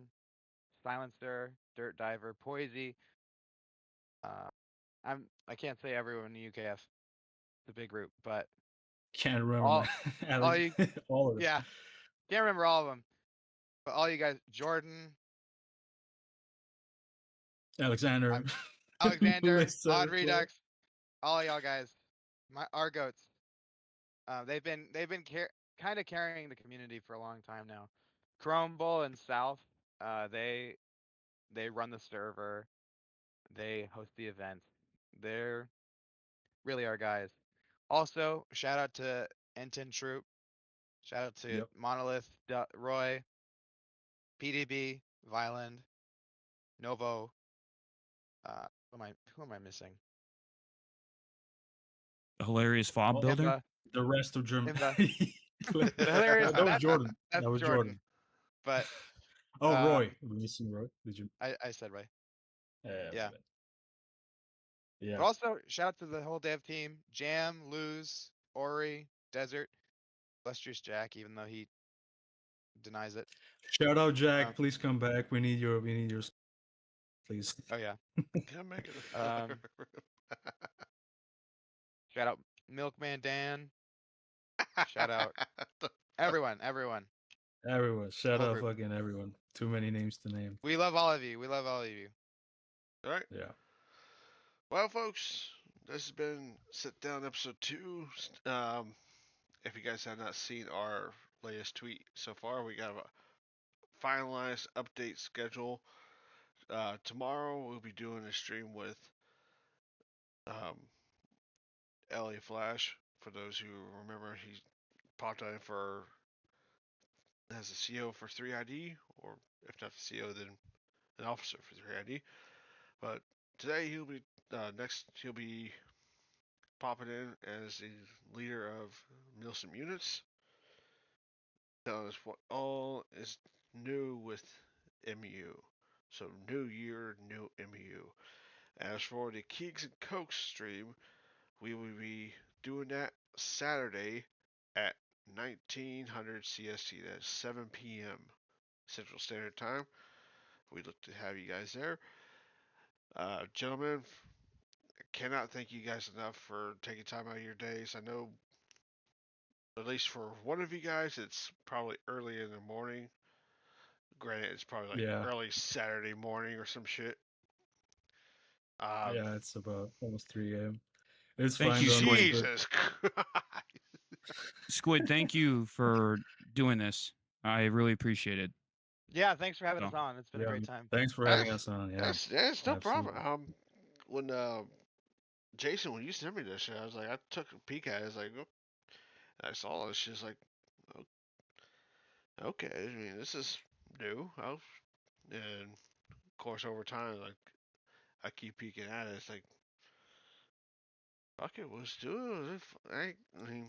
Silencer, Dirt Diver, Poisey. Uh, I can't say everyone in the UKF. It's a big group, but Can't remember, all man. all Alex, you all of it. yeah, can't remember all of them. But all you guys, Jordan, Alexander, Alexander, Melissa, Odd Joe. Redux, all y'all guys, our goats. They've been kind of carrying the community for a long time now. Crumble and South, they run the server, they host the events. They're really our guys. Also, shout out to Enton Troop. Shout out to Yep. Monolith, Roy, PDB, Violend, Novo. Who am I missing? The hilarious fob Well, builder. Imba. the rest of Germany. Imba. The hilarious. That was Jordan. That's That was Jordan. But Oh, Roy. Were you seeing Roy? Did you? I said Roy. My Yeah. bad. Yeah. But also shout out to the whole dev team: Jam, Luz, Ori, Desert, Illustrious Jack, even though he denies it. Shout out Jack. Um, Please come back. We need your. Please. oh yeah. Can I make it? Shout out Milkman Dan. Shout out everyone. Everyone. Shout Whole out group. fucking everyone. Too many names to name. We love all of you. We love all of you. All right. Yeah. Well, folks, this has been Sit Down episode 2. If you guys have not seen our latest tweet so far, we got a finalized update schedule. Tomorrow we'll be doing a stream with um, LA Flash. For those who remember, he popped on for as a CO for 3ID, or if not the CO, then an officer for 3ID. But today he'll be popping in as the leader of Milsim units, telling us what all is new with MU. So new year, new MU. As for the Keegs and Cokes stream, we will be doing that Saturday at 1900 CST. That's 7 p.m. Central Standard Time. We'd look to have you guys there. Gentlemen, cannot thank you guys enough for taking time out of your days. I know, at least for one of you guys, it's probably early in the morning. Granted, it's probably like Yeah. early Saturday morning or some shit. Yeah. It's about almost 3 a.m. It's Thank fine. you, Don't Squid. Jesus Christ. Squid, thank you for doing this. I really appreciate it. Yeah, thanks for having So, us on. It's been a Yeah. great time. Thanks for having us on. Yeah. That's no problem. Absolutely. When Jason, when you sent me this shit, I was like, I took a peek at it. I was like, oh, I saw this. She's like, okay. I mean, this is new. And of course, over time, like I keep peeking at it. It's like, fuck it, let's do it. I mean,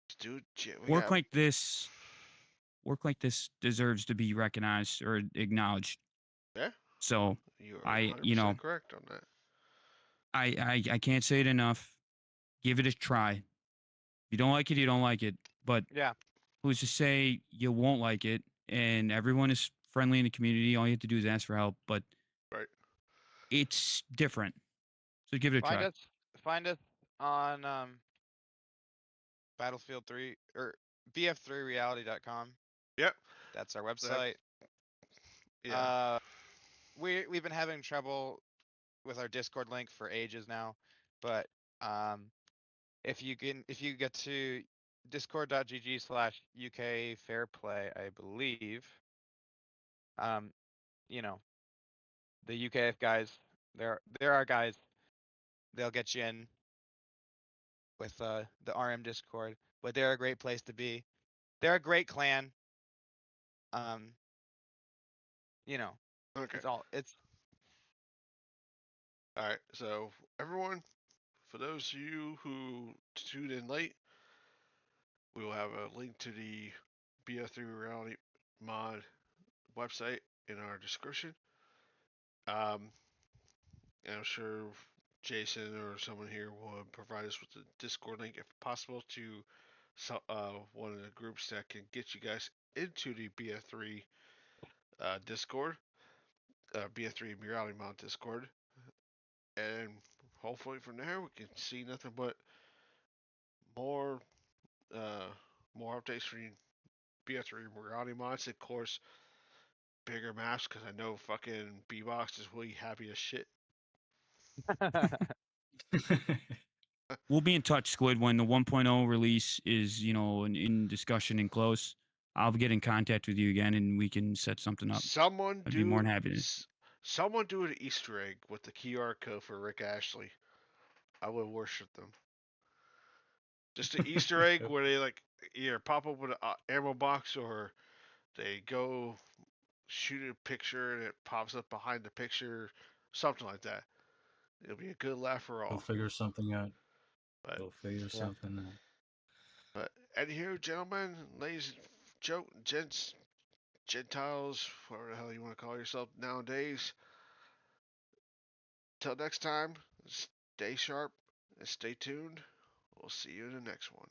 let's do it. Shit, we work got. like this, work like this deserves to be recognized or acknowledged. Yeah. So You are I, 100% correct on that. I can't say it enough. Give it a try. If you don't like it, you don't like it. But Yeah. who's to say you won't like it? And everyone is friendly in the community. All you have to do is ask for help. But Right. it's different. So give it a try. Find us on Battlefield 3 or BF3Reality.com. Yep. That's our That, website. yeah. We've been having trouble with our Discord link for ages now, but if you get to discord.gg/UK Fairplay, I believe, um, you know, the UKF guys, they're our guys. They'll get you in with the RM Discord. but they're a great place to be. They're a great clan. You know, Okay. it's All right. So everyone, for those of you who tuned in late, we will have a link to the BF3 Reality Mod website in our description. And I'm sure Jason or someone here will provide us with the Discord link if possible to one of the groups that can get you guys into the BF3 Discord, BF3 Reality Mod Discord, and hopefully from there we can see nothing but more uh, more updates for BF3 Reality Mods. Of course, bigger maps because I know fucking B-Box is really happy as shit. We'll be in touch, Squid, when the 1.0 release is, in discussion and close. I'll get in contact with you again, and we can set something up. Someone I'd be more than happy to. Someone do an Easter egg with the QR code for Rick Ashley. I would worship them. Just an Easter egg where they like either pop up with an ammo box or they go shoot a picture and it pops up behind the picture, something like that. It'll be a good laugh for They'll all. figure something out. But They'll figure Yeah. something out. but anywho, gentlemen, ladies, gents, Gentiles, whatever the hell you want to call yourself nowadays. Till next time, stay sharp and stay tuned. We'll see you in the next one.